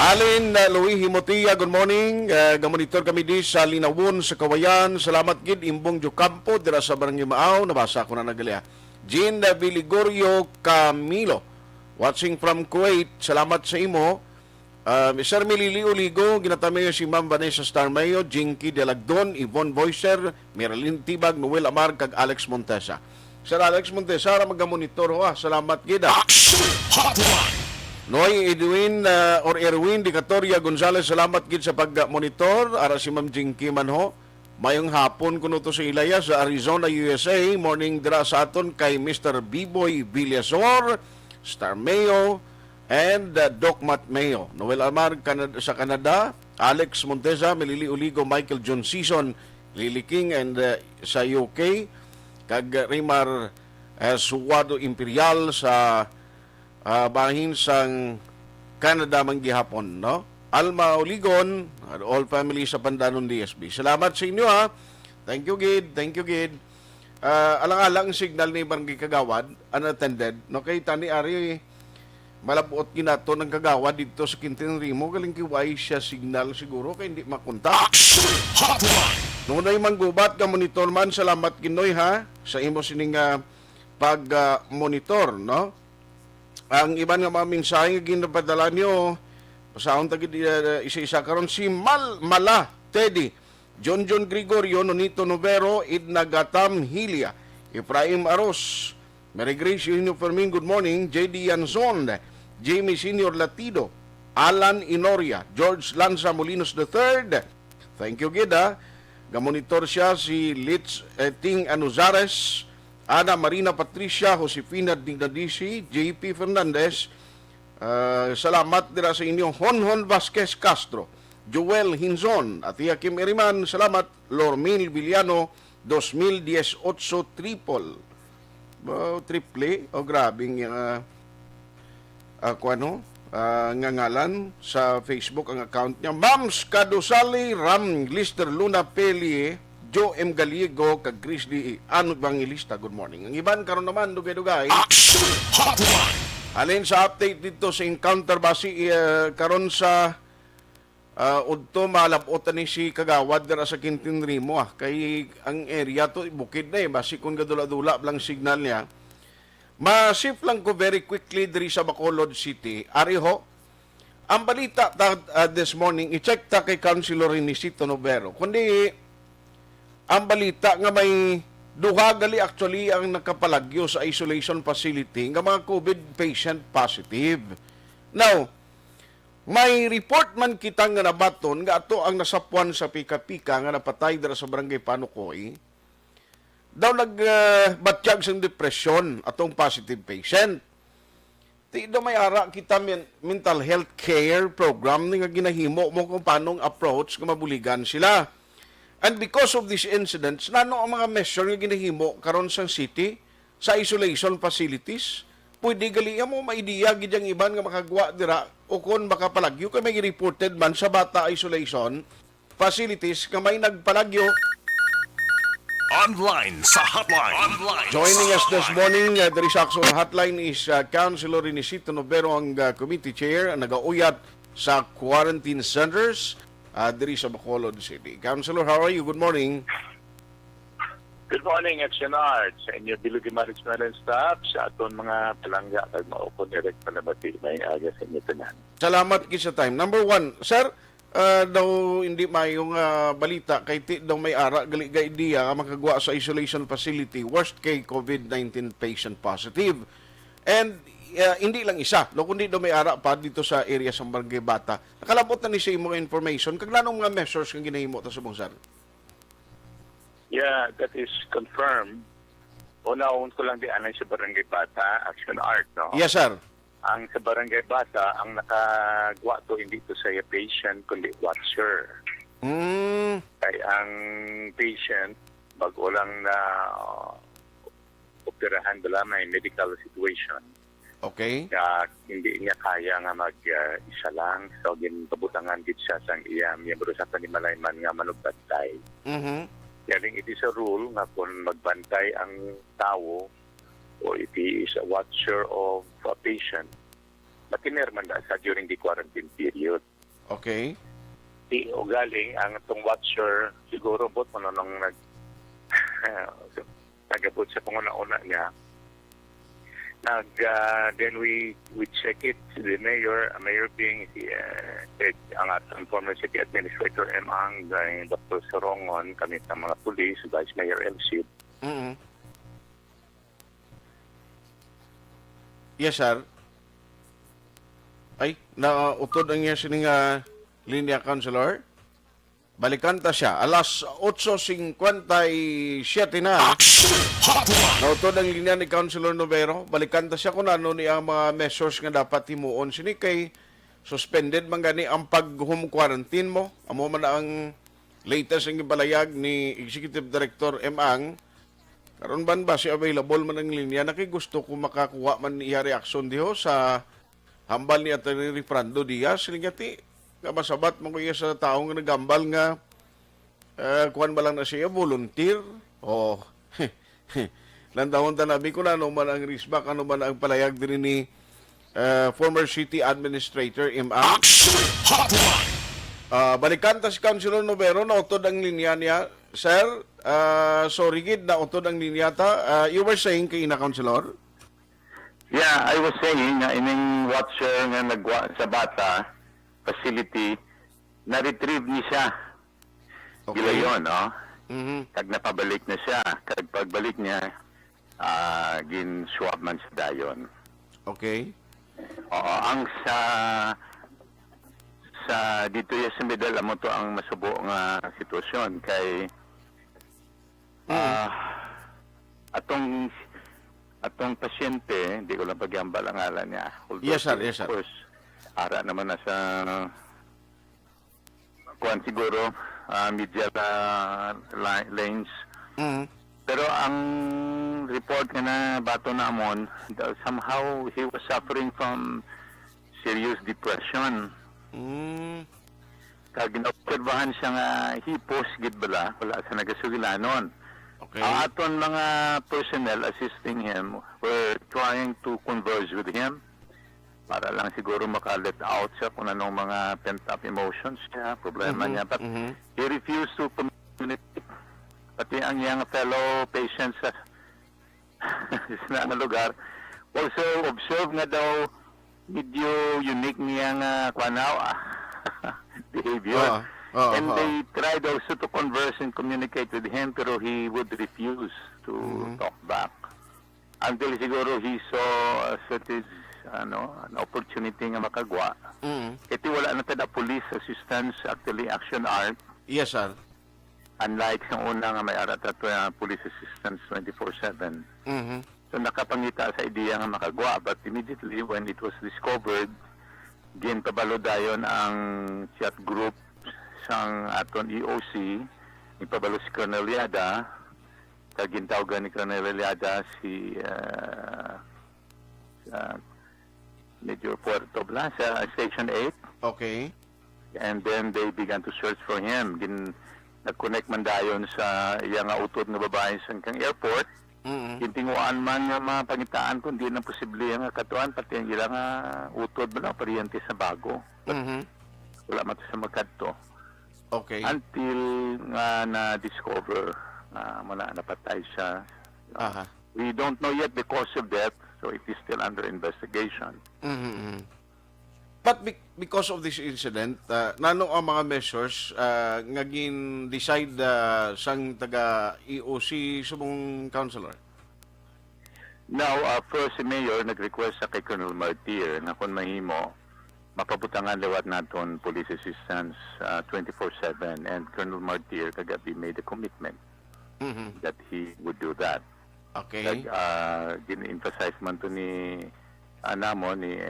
Alin Louis Himotia, good morning. Gamonitor kami di sa Linawon, sa Kawayan. Salamat gid Imbong Jocampo, dira sa Barangay Maaw, nabasa ko na nagalya. Jean Viligorio Camilo, watching from Kuwait, salamat sa imo. Sir Milili Uligo, ginatamayo si Ma'am Vanessa Starmayo, Jinky Delagdon, Yvonne Boyser, Marilyn Tibag, Noel Amar, kag Alex Montesa. Sir Alex Montesa, mag-monitor ho, salamat gida. Noy Edwin or Erwin Di Catoria Gonzales, salamat gid sa pag-monitor. Ara si Ma'am Jinky man ho. Mayong hapon kuno to sa Ilaya sa Arizona, USA. Morning dira sa aton kay Mr. B-Boy Villasor, Starmayo, and Doc Matt Mayo. Noel Amar sa Canada, Alex Montesa, Melili Uligo, Michael John Season, Lily King, and sa UK, kag Rimar Suwado Imperial sa bahin sang Canada man gihapon, no? Alma Oligon, all family sa Pandanon DSB. Salamat sa inyo, ha. Thank you, Gid. Alang-alang signal ni Barangay Kagawad, unattended, no? Kay Tani Ari, malabuot ginato ng Kagawad dito sa Quintin Rimo, galing kiway siya signal siguro, kaya hindi makontak. Nunay manggubat ka monitor man, salamat Ginoy, ha, sa imo sining pag-monitor, no? Ang iban nga maming sayang ginapadala nyo, pasahon tagid isa-isa karon si Mala Teddy, John Gregorio, Nonito Novero, Idna Gatam Hilia, Efraim Aros, Mary Grace Eugenio Fermin, good morning, JD Yanzon, Jamie Senior Latido, Alan Inoria, George Lanza Molinos III, thank you Gida, gamonitor siya si Litz Ting Anuzares, Ana Marina Patricia, Josefina Dignadisi, JP Fernandez, salamat dira sa inyo, Honhon Vasquez Castro, Joel Hinzon, at Kim Eriman, salamat, Lormil Villano, 2018 triple, o grabing nga ngalan sa Facebook ang account niya. Mams Kadusali Ram Lister Luna Peli Joe M. Gallego kag Grizzly Ano Evangelista. Good morning. Ang iban karon naman dugay-dugay. Alin sa update dito sa encounter basi karon sa udto malabotan ni si Kagawad dira sa Quintinrimo kay ang area to bukid na basi kun gadula-dula lang signal niya. Ma-shift lang ko very quickly diri sa Bacolod City. Ariho, ang balita this morning, i-check ta kay Councilor Inisito Novero. Kundi, ang balita nga may duha gali actually ang nakapalagyo sa isolation facility nga mga COVID patient positive. Now, may report man kita nga nabaton nga ato ang nasapuan sa pika-pika nga napatay dira sa barangay Panukoy. Daw nagbatyag sa depresyon atong positive patient. Ti daw may ara kita mental health care program nga ginahimo mo kung paanong approach nga mabuligan sila. And because of these incidents, nano ang mga measure nga ginahimo karon sa city sa isolation facilities? Pwede gali mo maidiya gid ang iban nga makagwa dira o kun makapalagyo kay may reported man sa bata isolation facilities nga may nagpalagyo. Online sa hotline. Joining us this morning, the Action Hotline is Councilor Inisito Novero, ang committee chair, ang nag-auyat sa quarantine centers diri sa Bacolod City. Councilor, how are you? Good morning. Good morning, Action Art, sa inyo Bilugi Management and staff, sa aton mga palangga at maupon direct panabati may aga sa inyo tanan. Salamat kisa time. Number one, sir, daw hindi mayong balita kay ti daw may ara gali ga idea nga makagwa sa isolation facility worst kay COVID-19 patient positive. And hindi lang isa, lo kundi daw may ara pa dito sa area sa Barangay Bata. Nakalabot na ni sa imong information kag lanong mga measures nga ginahimo ta sa bungsan. Yeah, that is confirmed. Una-un ko lang di anay sa Barangay Bata, Action Art, no? Yes, sir. Ang sa Barangay Bata, ang nakagwa to hindi to sa patient, kundi watcher. Kaya ang patient, bago lang na operahan dala may medical situation. Okay. Hindi niya kaya nga mag-isa lang. So, ginpabutangan gid siya sa iya miyembro sa panimalay man nga manugtatay. Kaya it is a rule nga kung magbantay ang tao o if he is a watcher of a patient, makinerman na sa during the quarantine period. Okay. O galing, ang itong watcher, siguro bot mo nung nagabot sa panguna-una niya, then we check it to the mayor being ang atong former city administrator Emang, Dr. Sorongon, kami sa mga pulis, Vice Mayor MC. Yes, sir. Ay, nautod ang iya sining linya, Councilor. Balikan ta siya. Alas 8:57 na. Nautod ang linya ni Councilor Novero. Balikan ta siya kung ano ni ang mga measures nga dapat himuon. Sini kay suspended man gani ang pag-home quarantine mo. Amo man ang latest ang ibalayag ni Executive Director Emang. Karon ban ba si available man ang linya na kay gusto ko makakuha man iya reaksyon diho sa hambal ni Atty. Rifrando Diaz silingati nga masabat mo kuya sa taong nga nagambal nga kuan ba lang na siya volunteer o landawon tanabi ko na ano man ang risbak ano man ang palayag din ni former city administrator Imang. Balikan ta si Councilor Novero na utod ang linya niya. Sir, sorry gid na utod ang linya ta. You were saying kay ina Councilor? Yeah, I was saying na ining watcher nga nagwa sa bata facility, na-retrieve niya siya. Okay. Gila yun, no? Kag napabalik na siya. Kag pagbalik niya, gin-swab man sa dayon. Okay. Oo, ang sa dito ya sa middle amo to ang masubo nga sitwasyon kay atong pasyente, hindi ko lang pagyambal ang ngalan niya. Although, Yes, sir. Yes, sir. Of course, ara naman na sa kuan siguro, media lanes. Pero ang report nga na bato namon, somehow he was suffering from serious depression. Kag ginaobserbahan siya nga hipos gid bala wala sa nagasugilanon. Okay. Ang aton mga personnel assisting him were trying to converse with him para lang siguro maka-let out siya kung anong mga pent-up emotions niya, problema niya. But he refused to communicate. Pati ang iyang fellow patients sa sa lugar also observe nga daw medyo unique niyang behavior. And they tried also to converse and communicate with him pero he would refuse to talk back. Until siguro he saw an opportunity nga makagwa. Iti wala na tada police assistance, actually action art. Yes, sir. Unlike sa una nga may arat ato police assistance 24/7. So nakapangita sa ideya nga makagwa, but immediately when it was discovered, ginpabalo dayon ang chat group sang aton EOC, ipabalo si Colonel Liada, kag gintawagan ni Colonel Liada si Major Puerto Blanca, Station 8. Okay. And then they began to search for him. Nag-connect man dayon sa iyang utod nga babae sa kang airport. Kintinguan man nga mga pangitaan kung di na posible nga katuan pati ang ilang utod ba na paryente sa bago. Wala man sa magkadto. Okay. Until nga na-discover muna napatay siya. We don't know yet the cause of death, so it is still under investigation. But because of this incident, nano ang mga measures nga gin-decide sang taga EOC subong councilor? Now, first si Mayor nag-request sa kay Colonel Martir na kung mahimo, mapabutangan lewat naton police assistance 24/7, and Colonel Martir kagabi made a commitment that he would do that. Okay. Gin-emphasize man to ni namon ni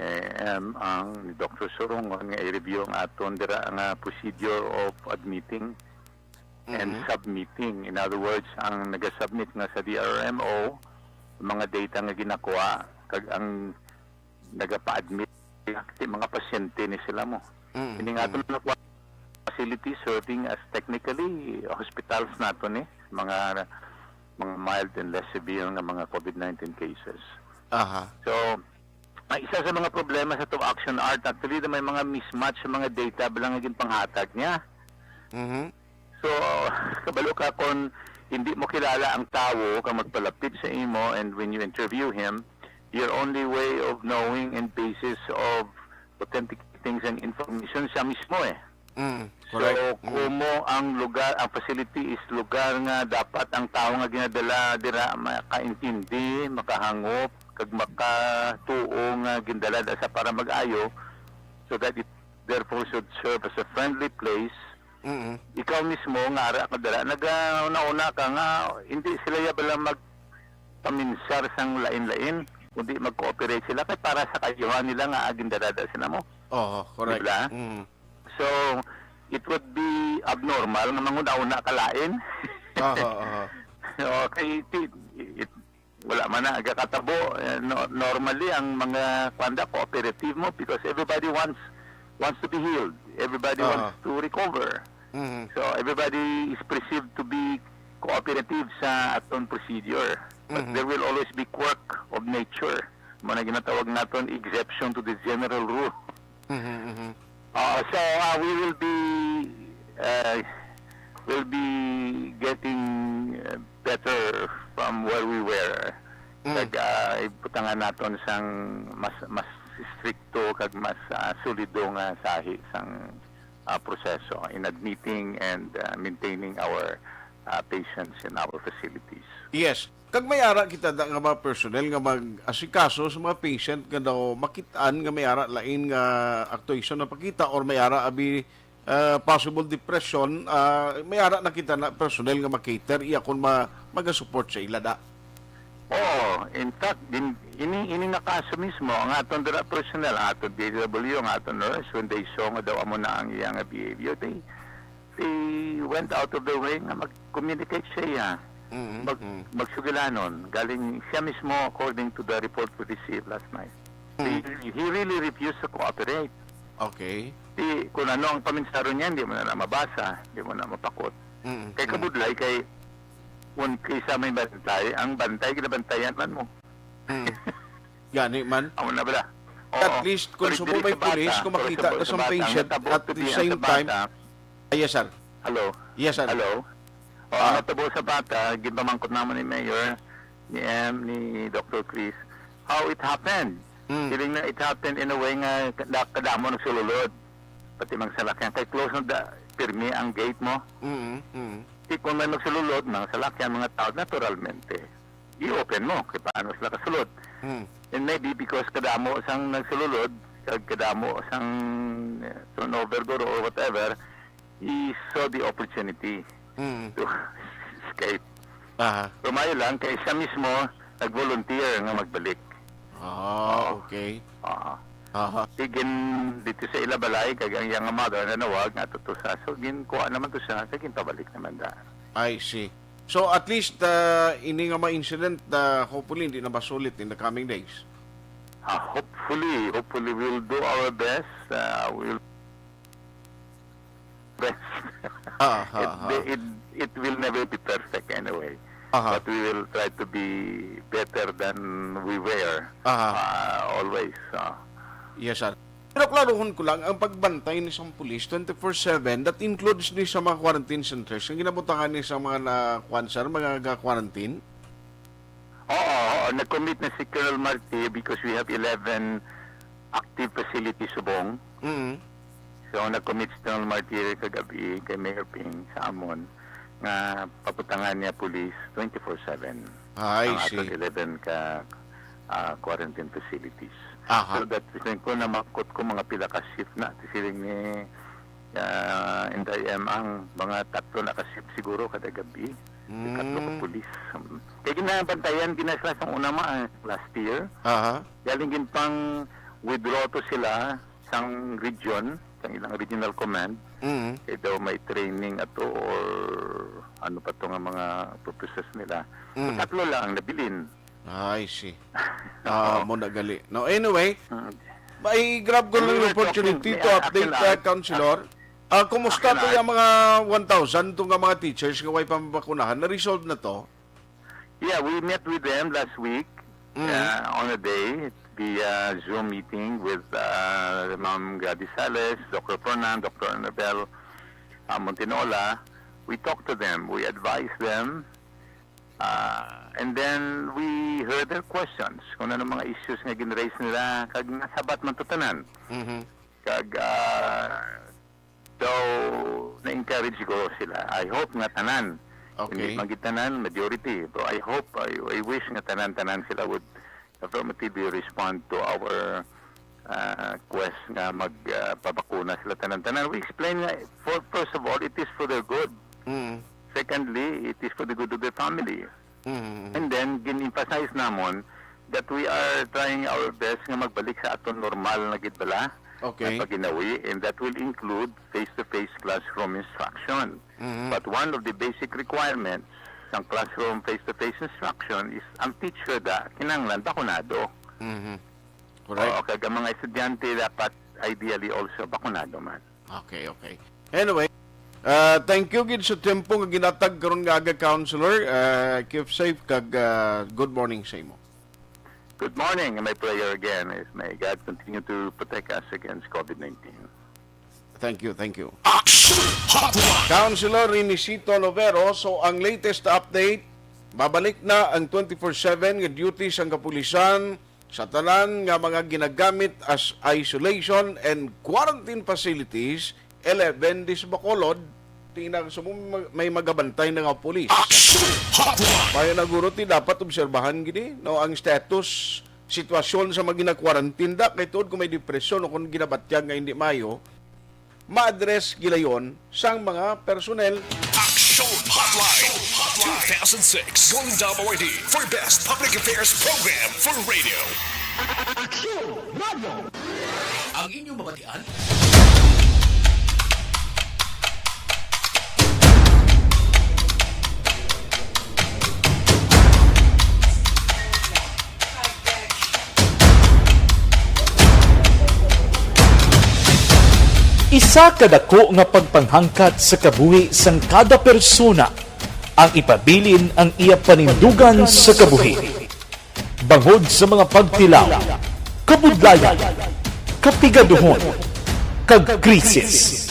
ni Dr. Sorongon nga i-review ang aton dira nga procedure of admitting and submitting. In other words, ang naga-submit nga sa DRMO mga data nga ginakuha kag ang nagapa-admit mga pasyente ni sila mo. Ini nga aton na facility serving as technically hospitals nato ni mga mild and less severe nga mga COVID-19 cases. So isa sa mga problema sa itong action art, actually may mga mismatch sa mga data bilang naging panghatag niya. So, kabalo ka kung hindi mo kilala ang tao ka magpalapit sa imo, and when you interview him, your only way of knowing and basis of authenticating ang information siya mismo So, kumo ang lugar, ang facility is lugar nga dapat ang tao nga ginadala dira makaintindi, makahangop, kag makatuo nga gindala sa para mag-ayo, so that it therefore should serve as a friendly place. Ikaw mismo nga ara ka dala nauna ka nga hindi sila yabala magpaminsar sang lain-lain, kundi mag-cooperate sila kay para sa kayuhan nila nga gindala sila mo. Correct. Diba? So it would be abnormal nga manguna-una ka lain. Okay, wala man na agakatabo. Normally ang mga kwanda cooperative mo because everybody wants to be healed, everybody wants to recover, so everybody is perceived to be cooperative sa aton procedure, but there will always be quirk of nature, mga ginatawag naton exception to the general rule. So we will be getting better from where we were. Kag ibutangan naton sang mas stricto kag mas solido nga sahi sang proseso in admitting and maintaining our patients in our facilities. Yes. Kag may ara kita nga mga personnel nga mag-asikaso sa mga patient nga daw makitaan nga may ara lain nga actuation na pakita or may ara abi possible depression, may ara na kita na personnel nga makater iya kun mag-support sa ilada. In fact, ini nga kaso mismo, ang aton dira personnel, ang aton DW, ang aton nurse, when they saw nga daw amo na ang iyang behavior, they went out of their way nga mag-communicate sa iya, magsugilanon. Galing siya mismo, according to the report we received last night. He really refused to cooperate. Okay. Kung ano ang paminsaro niya, hindi mo na mabasa, hindi mo na mapakot. Kay kabudlay, kay kaysa may bantay, ang bantay, kinabantayan man mo. Gani man. Amo na bala? At least, kung sumo may pulis, kung makita na sa patient at the same time. Yes, sir. Hello? Yes, sir. Hello? Ang natabo sa bata, ginpamangkot naman ni Mayor, ni Dr. Chris, how it happened. Feeling na it happened in a way nga kadamo nagsululod. Pati mang salakyan. Kay close na pirmi ang gate mo. Kung may magsululod, mga salakyan, mga tao, naturalmente, i-open mo kung paano sila kasulod. And maybe because kadamo sang nagsululod, kadamo sang turnover guro or whatever, he saw the opportunity to escape. Rumayo lang, kaya siya mismo nag-volunteer nga magbalik. Okay. Tigin dito sa Ilabalay, kagang yung mother na nawag nga to sa. So, ginkuha naman to siya, kagin pabalik naman da. I see. So, at least, ini nga mga incident, hopefully, hindi na masulit in the coming days. Hopefully we'll do our best. We'll best. It will never be perfect anyway. But we will try to be better than we were always. Yes, sir. Pero klarohon ko lang, ang pagbantay ni isang pulis 24/7, that includes ni sa mga quarantine centers. Ang ginabutangan ni sa mga mga quarantine? Oo, nag-commit na si Colonel Marti because we have 11 active facilities subong. So, nag-commit si Colonel Marti kagabi kay Mayor Ping sa Amon nga paputangan niya pulis 24/7. I ang see. ato 11 ka quarantine facilities. Aha. So that ko na makot ko mga pila ka shift na siling ni NDIM ang mga tatlo na ka shift siguro kada gabi. Tatlo ka pulis. Kaya ginabantayan ginasla sa una last year. Galing gin pang withdraw to sila sang region, sang ilang regional command. Kaya daw may training ato or ano pa to nga mga purposes nila. So, tatlo lang ang nabilin. I see. Mo nagali. Now, anyway, may grab ko lang yung opportunity to update, Councilor. Kumusta to yung mga 1,000 itong mga teachers nga way pamabakunahan? Na-resolve na to? Yeah, we met with them last week on a day, via Zoom meeting with Ma'am Gladys Sales, Dr. Fernan, Dr. Annabel Montinola. We talked to them. We advised them. And then we heard their questions kung ano mga issues nga ginraise nila kag nasabat man tutanan. Kag so na-encourage ko sila. I hope nga tanan. Hindi magitanan majority. So I hope, I wish nga tanan sila would affirmatively respond to our quest nga magpabakuna sila tanan. We explain nga, first of all, it is for their good. Secondly, it is for the good of their family. And then, gin-emphasize namon that we are trying our best nga magbalik sa aton normal na gitbala na paginawi, and that will include face-to-face classroom instruction. But one of the basic requirements ng classroom face-to-face instruction is ang teacher kinanglan bakunado. Correct. Kag ang mga estudyante dapat ideally also bakunado man. Okay. Anyway, thank you gid sa tempo nga ginatag karon nga aga, Councilor. Keep safe kag good morning sa imo. Good morning, and my prayer again is may God continue to protect us against COVID-19. Thank you. Councilor Inesito Lovero, so ang latest update, babalik na ang 24/7 nga duties ang kapulisan sa tanan nga mga ginagamit as isolation and quarantine facilities 11 dis Bacolod, may magabantay na nga pulis. Kaya naguro ti dapat obserbahan gini no ang status sitwasyon sa mga gina-quarantine da kay tuod kung may depresyon o kung ginabatyag nga hindi mayo ma-address gilayon sang mga personnel. Action Hotline 2006 Golden Dome Award for Best Public Affairs Program for Radio. Action Radio. Ang inyong mabatian. Sa kadako nga pagpanghangkat sa kabuhi sang kada persona, ang ipabilin ang iya panindugan sa kabuhi. Bangod sa mga pagtilaw, kabudlayan, kapigaduhon, kagkrisis,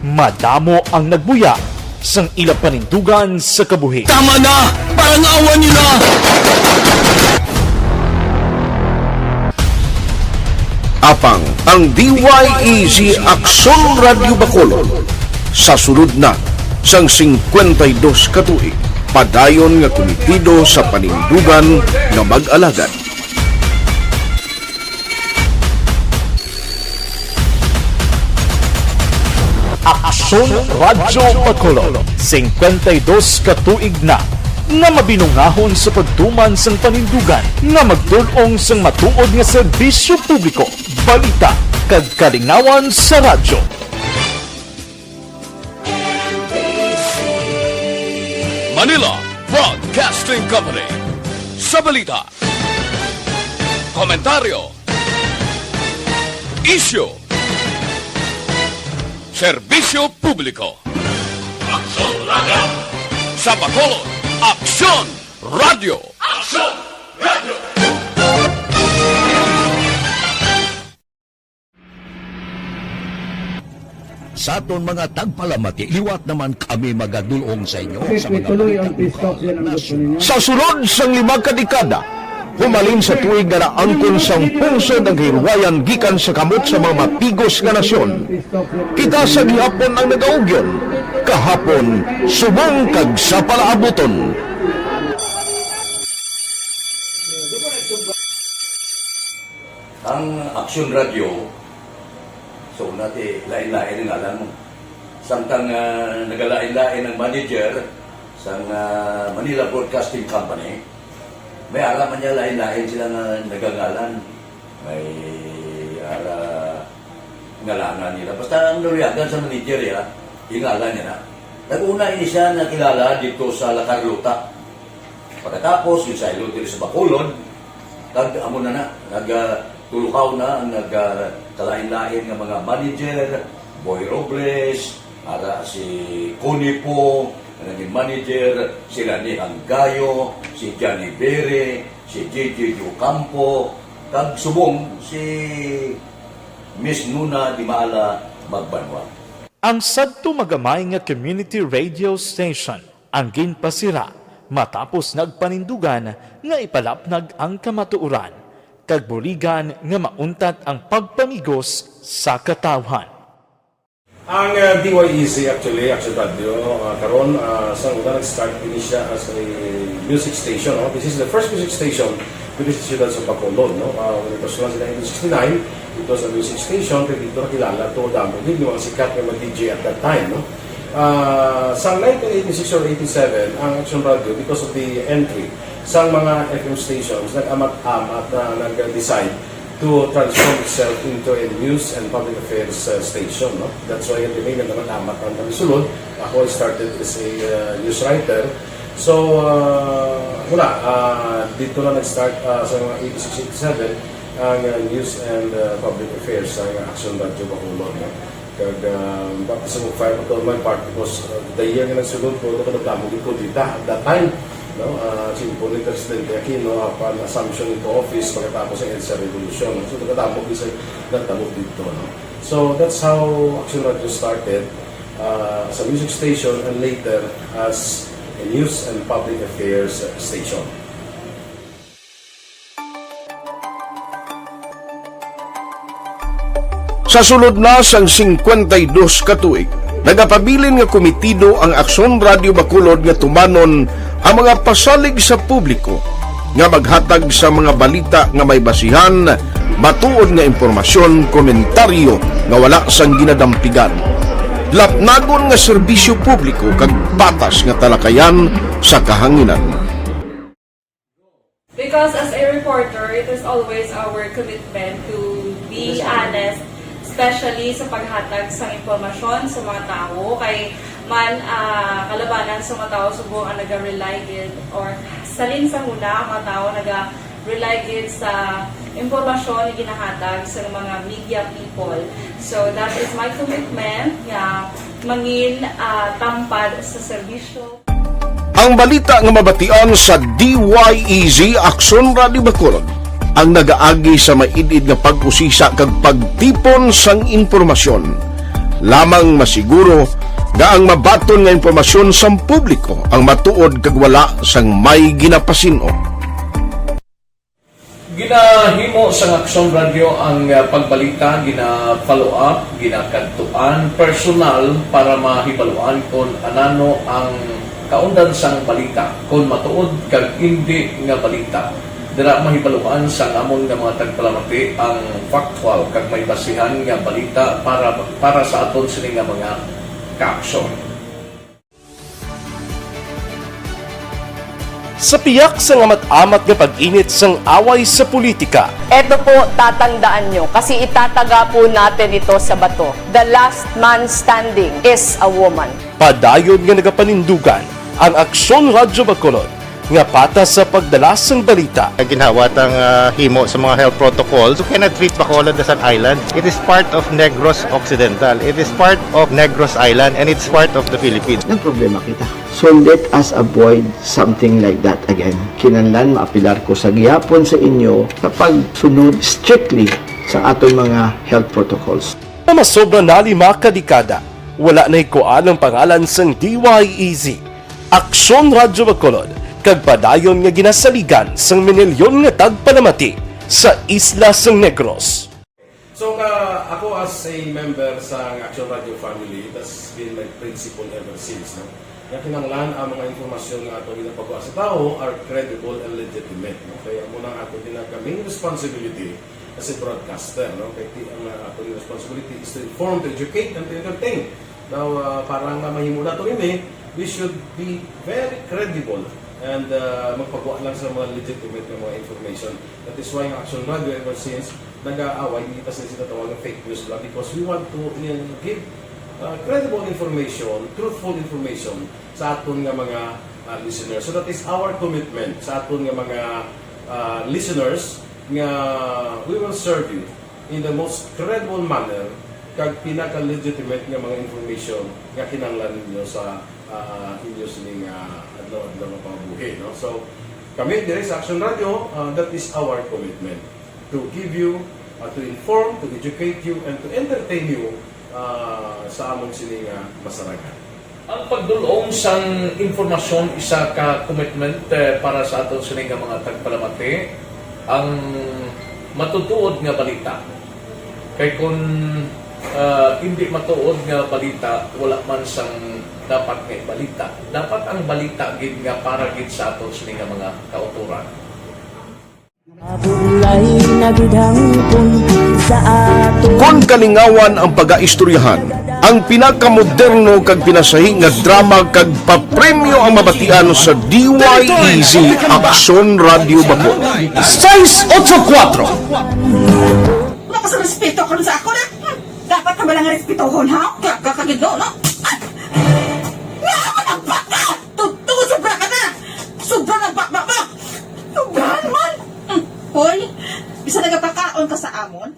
madamo ang nagbuya sang ila panindugan sa kabuhi. Tama na! Parang awan niyo na! Apang ang DYEZ Aksyon Radio Bacolod sa sulod na sang 52 katuig padayon nga komitido sa panindugan nga mag-alagad. Aksyon Radio Bacolod, 52 katuig na nga mabinungahon sa pagtuman sang panindugan nga magdulong sang matuod nga serbisyo publiko, balita kag kalingawan sa radyo. Manila Broadcasting Company. Sa balita, komentaryo, issue, serbisyo publiko. Aksyon Radio! Sa Bacolod, Aksyon Radio! Aksyon Radio! Sa aton mga tagpalamati, liwat naman kami magadulong sa inyo sa mga Sa sulod sang 5 kadekada, humalin sa tuig nga naangkon sang pungsod ang hirwayan gikan sa kamot sa mga mapigos nga nasyon. Kita sa gihapon ang nagaugyon, kahapon subong kag sa palaabuton. Ang Aksyon Radio, so nati lain-lain ang alam mo. Samtang nagalain-lain ang manager sa Manila Broadcasting Company, may alam niya lain-lain sila na nagangalan. May ngalanan nila. Basta ang naluyagan sa manager ya, ingalan niya na. Nag-una ini siya nakilala dito sa La Carlota. Pagkatapos, yung sa ilo dito sa Bacolod, amo na nagtulukaw na ang nagkalain-lain ng mga manager, Boy Robles, si Connie po, naging manager, sila ni Anggayo, si Johnny Bere, si JJ Ocampo, kag subong si Miss Nuna Di Maala Magbanwa. Ang sadto magamay nga community radio station ang ginpasira matapos nagpanindugan nga ipalapnag ang kamatuoran kag buligan nga mauntat ang pagpamigos sa katawhan. Ang DYEZ actually, Aksyon Radio, karon sa una nag-start din siya as a music station. No? This is the first music station with the students of Bacolod. No? When it was launched in 1969, it was a music station. Kaya dito nakilala to damo din yung mga sikat na mag-DJ at that time. No? Sa 1986 or 87, ang Aksyon Radio, because of the entry sa mga FM stations, nag-amat-amat na nag-decide to transform itself into a news and public affairs station. No? That's why the name naman amat ang namisulod. Ako started as a news writer. So, dito na nag-start sa mga 86-87 ang news and public affairs sa Aksyon Radio Bacolod. No? Kag bakit sa mag-fire ko my part because the year nga nagsulod ko, ito nagdamo ko dito at that time. No, simpo ni Presidente Aquino upon assumption into office pagkatapos ng EDSA Revolution. So, nagkatapos isa nagtamo dito. No? So, that's how Aksyon Radio started as a music station and later as a news and public affairs station. Sa sulod na sang 52 katuig, nagapabilin nga komitido ang Aksyon Radio Bacolod nga tumanon ang mga pasalig sa publiko nga maghatag sa mga balita nga may basihan, matuod nga impormasyon, komentaryo nga wala sang ginadampigan. Lapnagon nga serbisyo publiko kag patas nga talakayan sa kahanginan. Because as a reporter, it is always our commitment to be honest, especially sa paghatag sa impormasyon sa mga tao kay man kalabanan sa mga tao subong ang naga-rely or salin sa huna ang mga tao rely gid sa impormasyon na ginahatag sa mga media people. So that is my commitment nga mangin tampad sa serbisyo. Ang balita nga mabatian sa DYEZ Aksyon Radio Bacolod ang nagaagi sa maidid nga pag-usisa kag pagtipon sang impormasyon. Lamang masiguro nga ang mabaton nga impormasyon sang publiko ang matuod kag wala sang may ginapasino. Ginahimo sa Aksyon Radio ang pagbalita, gina-follow up, ginakadtuan personal para mahibaluan kung anano ang kaundan sang balita, kung matuod kag hindi nga balita. Dira mahibaluan sang amon nga mga tagpalamati ang factual kag may basihan nga balita para sa aton sini nga mga kaaksyon. Sa piyak sa amat-amat nga pag-init sang away sa politika. Eto po, tatandaan nyo, kasi itataga po natin ito sa bato. The last man standing is a woman. Padayon nga nagapanindugan ang Aksyon Radio Bacolod nga patas sa pagdala sang balita. Ginhawat ang himo sa mga health protocols. You cannot treat Bacolod as an island. It is part of Negros Occidental. It is part of Negros Island and it's part of the Philippines. Ang problema kita. So let us avoid something like that again. Kinahanglan maapilar ko sa gihapon sa inyo sa pagsunod strictly sa aton mga health protocols. Masobra na 5 kadekada, wala na ikuan ang pangalan sang DYEZ Aksyon Radio Bacolod kag padayon nga ginasaligan sang minilyon nga tagpalamati sa isla sang Negros. So ako as a member sa Action Radio family, that's been my principle ever since. No? Nga kinanglan ang mga informasyon nga ato ginapagawa sa tao are credible and legitimate. No? Kaya muna ato ginagkaming responsibility as a broadcaster. No? Kaya ang ato responsibility is to inform, to educate, and to entertain. Now, parang mahimula ito rin we should be very credible and magpagawa lang sa mga legitimate na mga information. That is why ang Action Radio ever since nag-aaway, hindi pa sila sinatawag ng fake news lang because we want to give credible information, truthful information sa aton nga mga listeners. So that is our commitment sa aton nga mga listeners nga we will serve you in the most credible manner kag pinaka-legitimate nga mga information nga kinahanglan ninyo sa inyo sining adlaw-adlaw nga pamumuhay. No? So, kami dire sa Action Radio, that is our commitment to give you, to inform, to educate you, and to entertain you sa among sining masaragan. Ang pagdulong sang informasyon isa ka commitment para sa aton sining mga tagpalamati ang matutuod nga balita. Kay kung hindi matuod nga balita, wala man sang dapat nga balita. Dapat ang balita gid nga para gid sa aton sining mga kauturan. Kung kalingawan ang pag-aistoryahan, ang pinakamoderno kag pinasahi nga drama kag papremyo ang mabatian sa DYEZ Aksyon Radio Bacolod. 684 Wala ka sa respeto ko sa ako na. Dapat ka ba lang respetohon, ha? Kakagidno, no? Nga ang baka! Tutugo sobra ka na! Sobra ng baka mo! Sobrahan man! Hoy, bisa nagapakaon ka sa amon?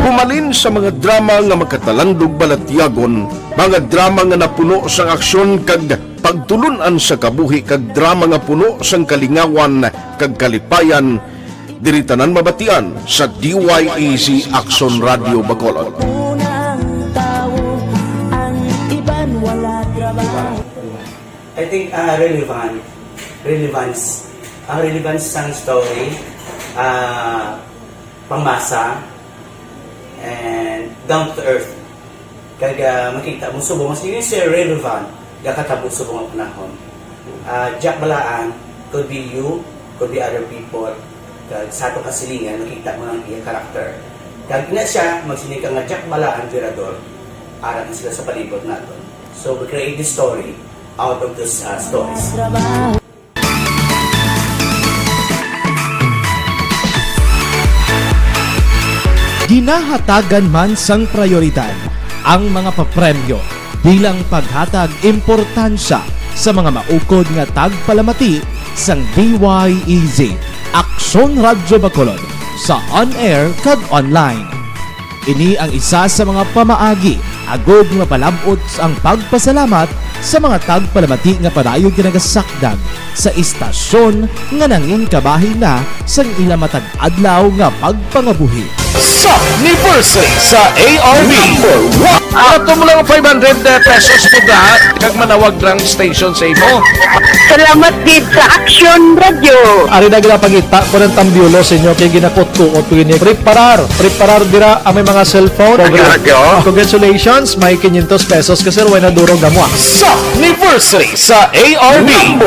Pumalin sa mga drama nga magkatalandog balatyagon, mga drama nga napuno sang aksyon kag pagtulunan sa kabuhi kag drama nga puno sang kalingawan kag kalipayan, diri tanan mabatian sa DYEZ Aksyon Radio Bacolod. I think relevance sang story, pangmasa, and down to earth. Kag makita mo subong mas yun siya relevant gakatabo subong ang panahon. Jack Balaan could be you, could be other people. Kag sa ato kasilingan makita mo ang iyang karakter. Kag ina siya magsinig nga Jack Balaan Virador, aral sila sa palibot naton. So we create this story out of those stories. Ginahatagan man sang prioridad ang mga papremyo bilang paghatag importansya sa mga maukod nga tagpalamati sang DYEZ Aksyon Radyo Bacolod sa on-air kag online. Ini ang isa sa mga pamaagi agod mapalabot ang pagpasalamat sa mga tagpalamati nga padayon ginagasakdag sa istasyon nga nangin kabahin na sang ilamatag adlaw nga pagpangabuhi. Sa anniversary sa ARV Ato mo lang 500 pesos po ka kag manawag lang station sa imo. Salamat din sa Aksyon Radio. Ari na ginapangita ko ng tambiulo sa inyo kay ginapot ko o tuwin preparar dira ang may mga cellphone. Congratulations, may 500 pesos kasi way na durong gamo. Sa anniversary sa ARV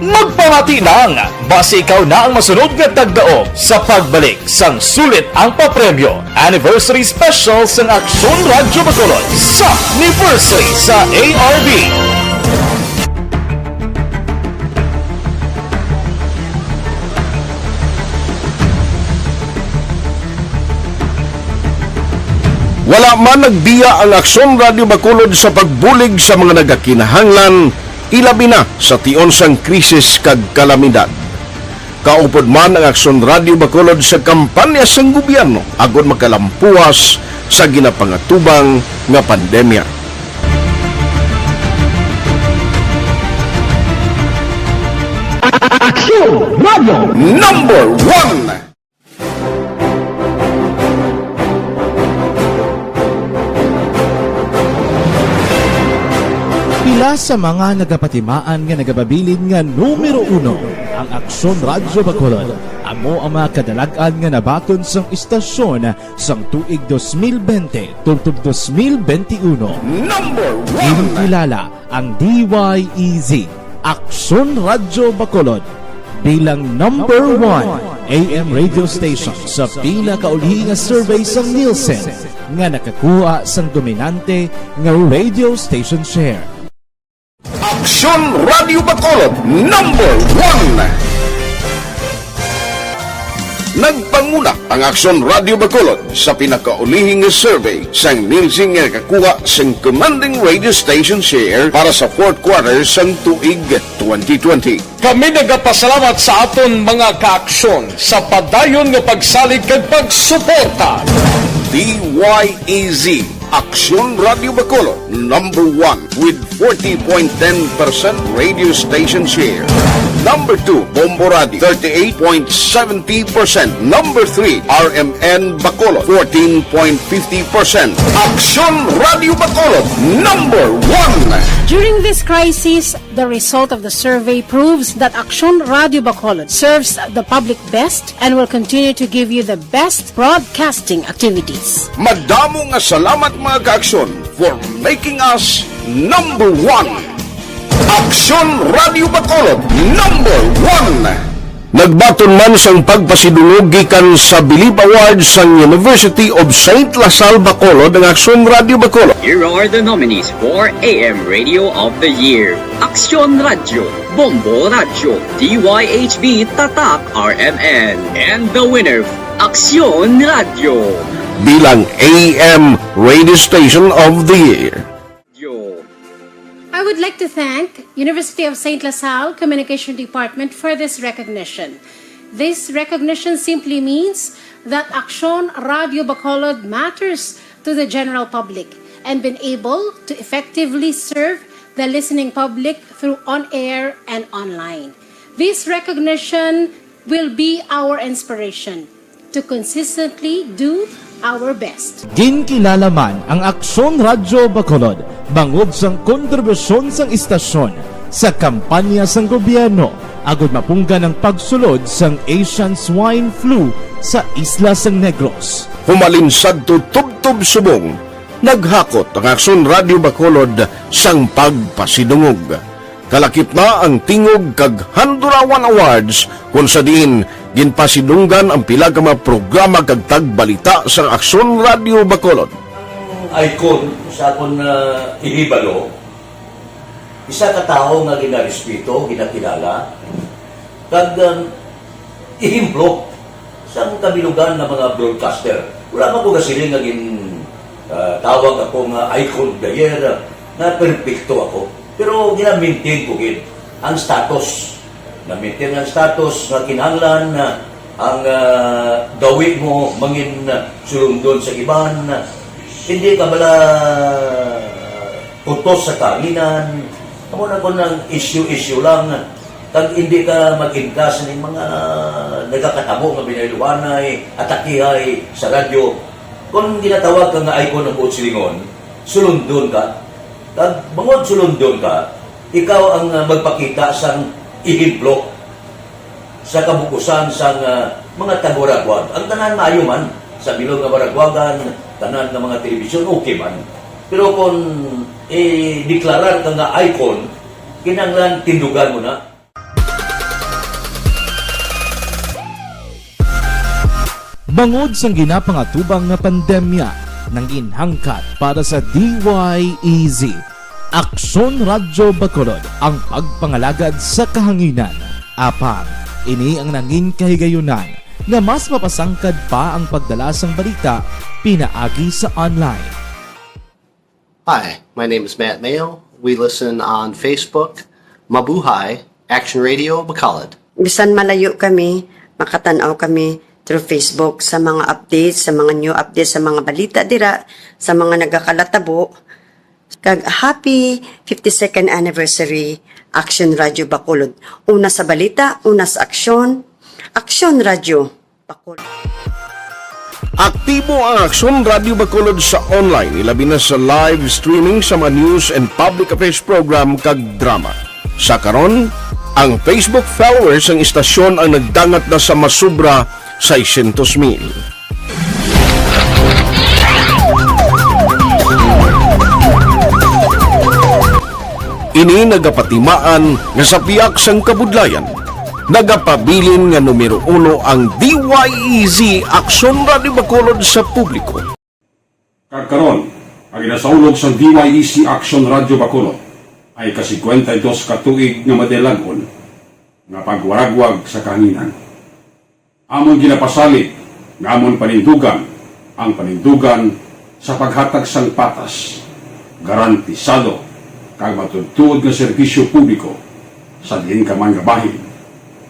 magpamati nang base ikaw na ang masunod nga tagdaog sa pagbalik sang sulit ang papremyo. Anniversary special sang Aksyon Radyo Bacolod sa anniversary sa ARV. Wala man nagbiya ang Aksyon Radio Bacolod sa pagbulig sa mga nagakinahanglan, ilabi na sa tion sang krisis kag kalamidad. Kaupod man ang Aksyon Radio Bacolod sa kampanya sang gobyerno agod makalampuas sa ginapangatubang nga pandemya. Aksyon Radio Number 1. Pila sa mga nagapatimaan nga nagababilin nga numero 1 ang Aksyon Radyo Bacolod. Amo ang mga kadalagan nga nabaton sang istasyon sang tuig 2020 tungtong 2021. Number 1. Kinikilala ang DYEZ Aksyon Radyo Bacolod bilang number 1 AM radio station sa pila kauli nga survey sang Nielsen nga nakakuha sang dominante nga radio station share. Aksyon Radio Bacolod Number 1. Nagpanguna ang Aksyon Radio Bacolod sa pinakaulihing survey sang Nielsen nga nakakuha sang commanding radio station share para sa fourth quarter sang tuig 2020. Kami nagapasalamat sa aton mga kaaksyon sa padayon nga pagsalig kag pagsuporta. DYEZ Aksyon Radio Bacolod number 1 with 40.10% radio station share. Number 2, Bombo Radio 38.70%. Number 3, RMN Bacolod 14.50%. Aksyon Radio Bacolod number 1. During this crisis, the result of the survey proves that Aksyon Radio Bacolod serves the public best and will continue to give you the best broadcasting activities. Madamo nga salamat mga kaaksyon for making us number 1. Aksyon Radio Bacolod number 1. Nagbaton man sang pagpasidungog gikan sa Bilib Awards sang University of St. Lasal Bacolod ang Aksyon Radio Bacolod. Here are the nominees for AM Radio of the Year. Aksyon Radio, Bombo Radio, DYHB Tatak RMN, and the winner, Aksyon Radio. Bilang AM Radio Station of the Year. I would like to thank University of St. Lasal Communication Department for this recognition. This recognition simply means that Aksyon Radio Bacolod matters to the general public and been able to effectively serve the listening public through on-air and online. This recognition will be our inspiration to consistently do our best. Ginkilala man ang Aksyon Radyo Bacolod bangod sang kontribusyon sang istasyon sa kampanya sang gobyerno agud mapunggan ang pagsulod sang Asian Swine Flu sa isla sang Negros. Humalinsad to tubtob subong, naghakot ang Aksyon Radio Bacolod sang pagpasidungog. Kalakip na ang tingog kag Handurawan Awards kung sa diin ginpasidunggan ang pila ka mga programa kag tagbalita sa Aksyon Radio Bacolod. Icon sa akong ihibalo, isa ka tao nga ginarespeto, ginakilala, kag ihimplo sa kabilugan ng mga broadcaster. Wala man ko kasiling nga tawag ako nga icon of the year na perfecto ako. Pero gina-maintain ko ang status na maintain ang status nga kinahanglan na ang gawin mo mangin sulundon sa iban, hindi ka bala putos sa kaginan, kamo na ko ng issue lang, kag hindi ka mag-ingkas ng mga nagkakatabo nga binayluanay, atakihay sa radyo. Kung ginatawag ka nga icon ng buot silingon, sulundon ka, kag bangod sulundon ka, ikaw ang magpakita sa ihimplok sa kabukusan sa mga taga-Baragwag. Ang tanan maayo man, sa bilog nga Baragwagan, tanan ng mga telebisyon, okay man. Pero kung deklarar ka nga icon, kinanglan tindugan mo na. Bangod sang ginapangatubang nga pandemya nang inhangkat para sa DYEZ, Aksyon Radyo Bacolod ang pagpangalagad sa kahanginan. Apang, ini ang nangin kahigayunan na mas mapasangkad pa ang pagdala sang balita pinaagi sa online. Hi, my name is Matt Mayo. We listen on Facebook, Mabuhay, Action Radio Bacolod. Bisan malayo kami, makatanaw kami through Facebook sa mga updates, sa mga new updates, sa mga balita dira, sa mga nagakalatabo. Kag happy 52nd anniversary Action Radio Bacolod. Una sa balita, una sa aksyon. Aksyon Radio Bacolod. Aktibo ang Aksyon Radio Bacolod sa online, ilabi na sa live streaming sa mga news and public affairs program kag drama. Sa karon, ang Facebook followers ng istasyon ang nagdangat na sa masubra 600,000. Ini nagapatimaan nga sa piyak sang kabudlayan. Nagapabilin nga numero 1 ang DYEZ Aksyon Radio Bacolod sa publiko. Karon, ang inasaulog sa DYEZ Action Radio Bacolod ay ka-52 katuig nga madelagon nga pagwaragwag sa kahanginan. Amon ginapasalig nga amon panindugan ang panindugan sa paghatag sang patas, garantisado kag matudtuod nga serbisyo publiko sa diin ka man nga bahin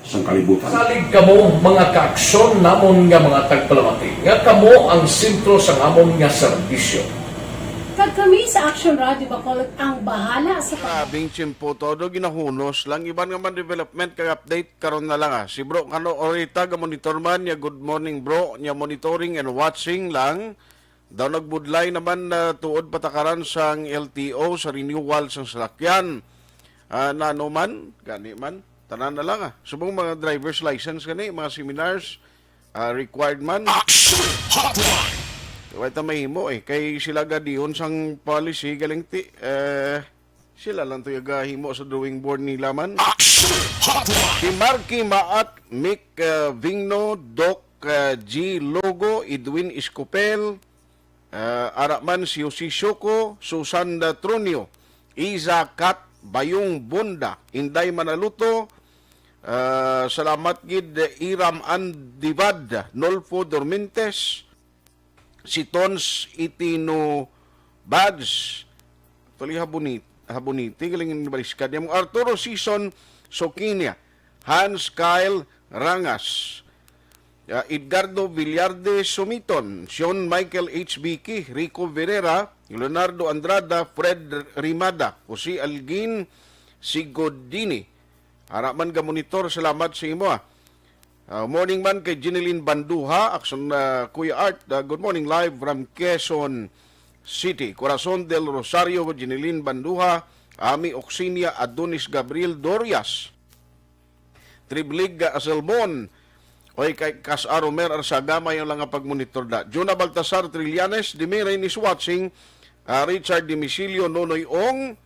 sang kalibutan. Salig kamo mga kaaksyon namon nga mga tagpalamati, nga kamo ang sentro sa amon nga serbisyo. Kag kami sa Action Radio Bacolod ang bahala sa Abing chimpo todo ginahunos lang iban nga man development kag update karon na lang Si bro kano orita ga monitor man ya good morning bro nya monitoring and watching lang. Daw nagbudlay naman na tuod patakaran sang LTO sa renewal sang salakyan. Nano man gani man tanan na lang subong mga driver's license gani mga seminars required man. Action Hotline. Kaya ito mahimo kay sila gadihon sang policy galing sila lang to yung himo sa drawing board nila man. Action Hotline. Si Marky Maat, Mick Vigno, Doc G Logo, Edwin Escopel, Araman si Jose Shoko, Susan Tronio, Iza Kat, Bayong Bonda, Inday Manaluto, salamat gid Iram Andivad, Nolfo Dormentes, si Tons Itino Bads, tuloy habuniti, galing yung baliskad. Yung Arturo Season Sokinia, Hans Kyle Rangas, Edgardo Villarde Sumiton, Sean Michael H. Biki, Rico Verera, Leonardo Andrada, Fred Rimada, Jose Algin Sigodini. Haraman ka monitor, salamat sa imo morning man kay Jeneline Banduha, Action Kuya Art, good morning live from Quezon City. Corazon del Rosario, Jeneline Banduha, Ami Oxinia Adonis Gabriel Dorias, Triblig Aselbon, oy kay Cas Aromer Arsagama yung lang pagmonitor da. Jonah Baltasar Trillanes, Dimirin is watching, Richard Dimisilio, Nonoy Ong,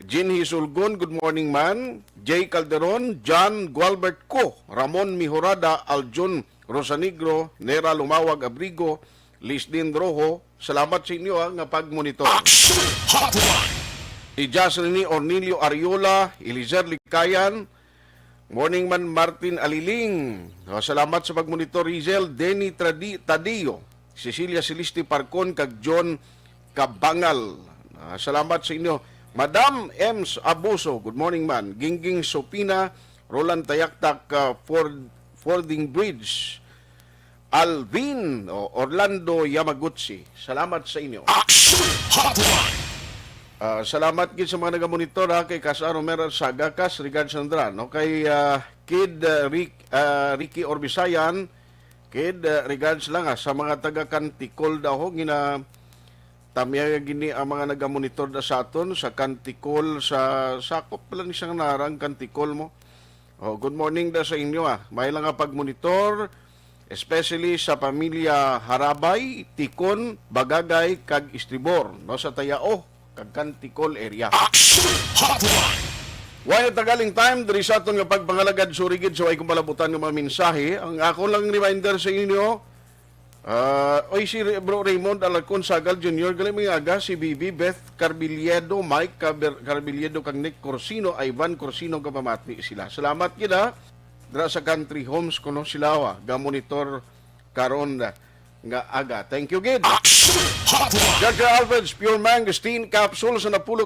Jean Hisulgon, good morning man, Jay Calderon, John Gualbert Co, Ramon Mihorada, Aljon Rosanigro, Nera Lumawag Abrigo, Lisdin Rojo, salamat sa inyo nga pagmonitor. Action Hotline. Si Jocelyn Ornilio Ariola, Elizer Likayan, morning man Martin Aliling, salamat sa pagmonitor. Rizel Denny Tadio, Cecilia Celeste Parcon, kag John Kabangal, salamat sa inyo. Madam Ems Abuso, good morning man. Gingging Sopina, Roland Tayaktak, Fording Bridge, Alvin Orlando Yamaguchi. Salamat sa inyo. Salamat gid sa mga nagamonitor kay Casa Romero Sagakas, Rigard Sandran, no? Kay Kid Ricky Orbisayan, Kid regards lang sa mga taga Kantikol daw gina tamya gini ang mga nagamonitor da sa aton sa Kantikol sa sakop lang siyang narang Kantikol mo. Good morning da sa inyo May lang nga pagmonitor especially sa pamilya Harabay, Tikon, Bagagay kag Istribor no sa Tayao kag Kantikol area. Why tagaling time diri sa aton nga pagpangalagad surigid so ay kumpalabutan ng mga mensahe. Ang ako lang reminder sa inyo, oy si Bro Raymond Alarcon Sagal Jr. galing mga aga, si Bibi, Beth Carbiliedo, Mike Carbiliedo, kag Nick Corsino, Ivan Corsino kapamati sila. Salamat kita dira sa country homes kuno sila ga-monitor karon nga aga. Thank you gid. Judge Alfred's Pure Mangosteen Capsule sa napulog.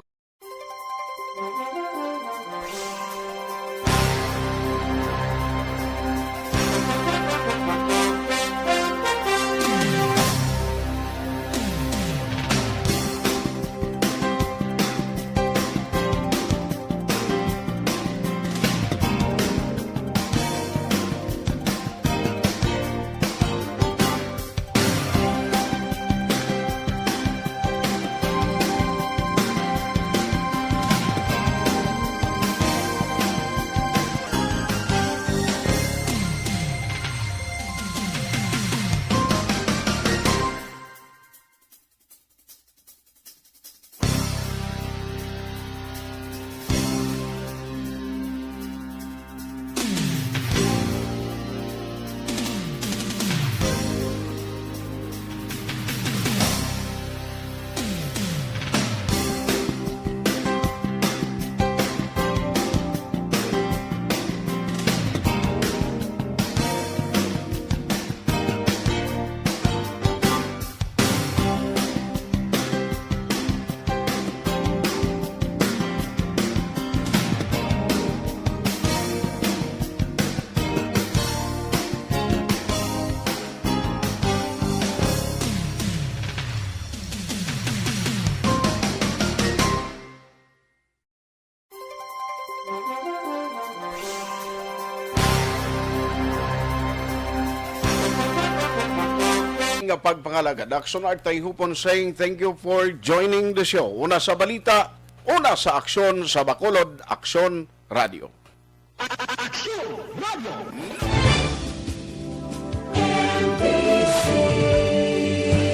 Nga pagpangalagad. Aksyon Art Tayhupon saying thank you for joining the show. Una sa balita, una sa aksyon sa Bacolod, Aksyon Radio. Aksyon Radio!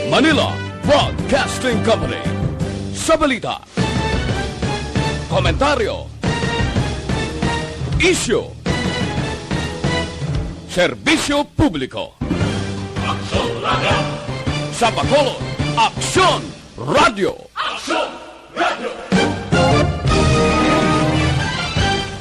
Manila Broadcasting Company. Sa balita, komentaryo, isyu, serbisyo publiko. Aksyon Radio! Sa Bacolod, Aksyon Radio! Aksyon Radio!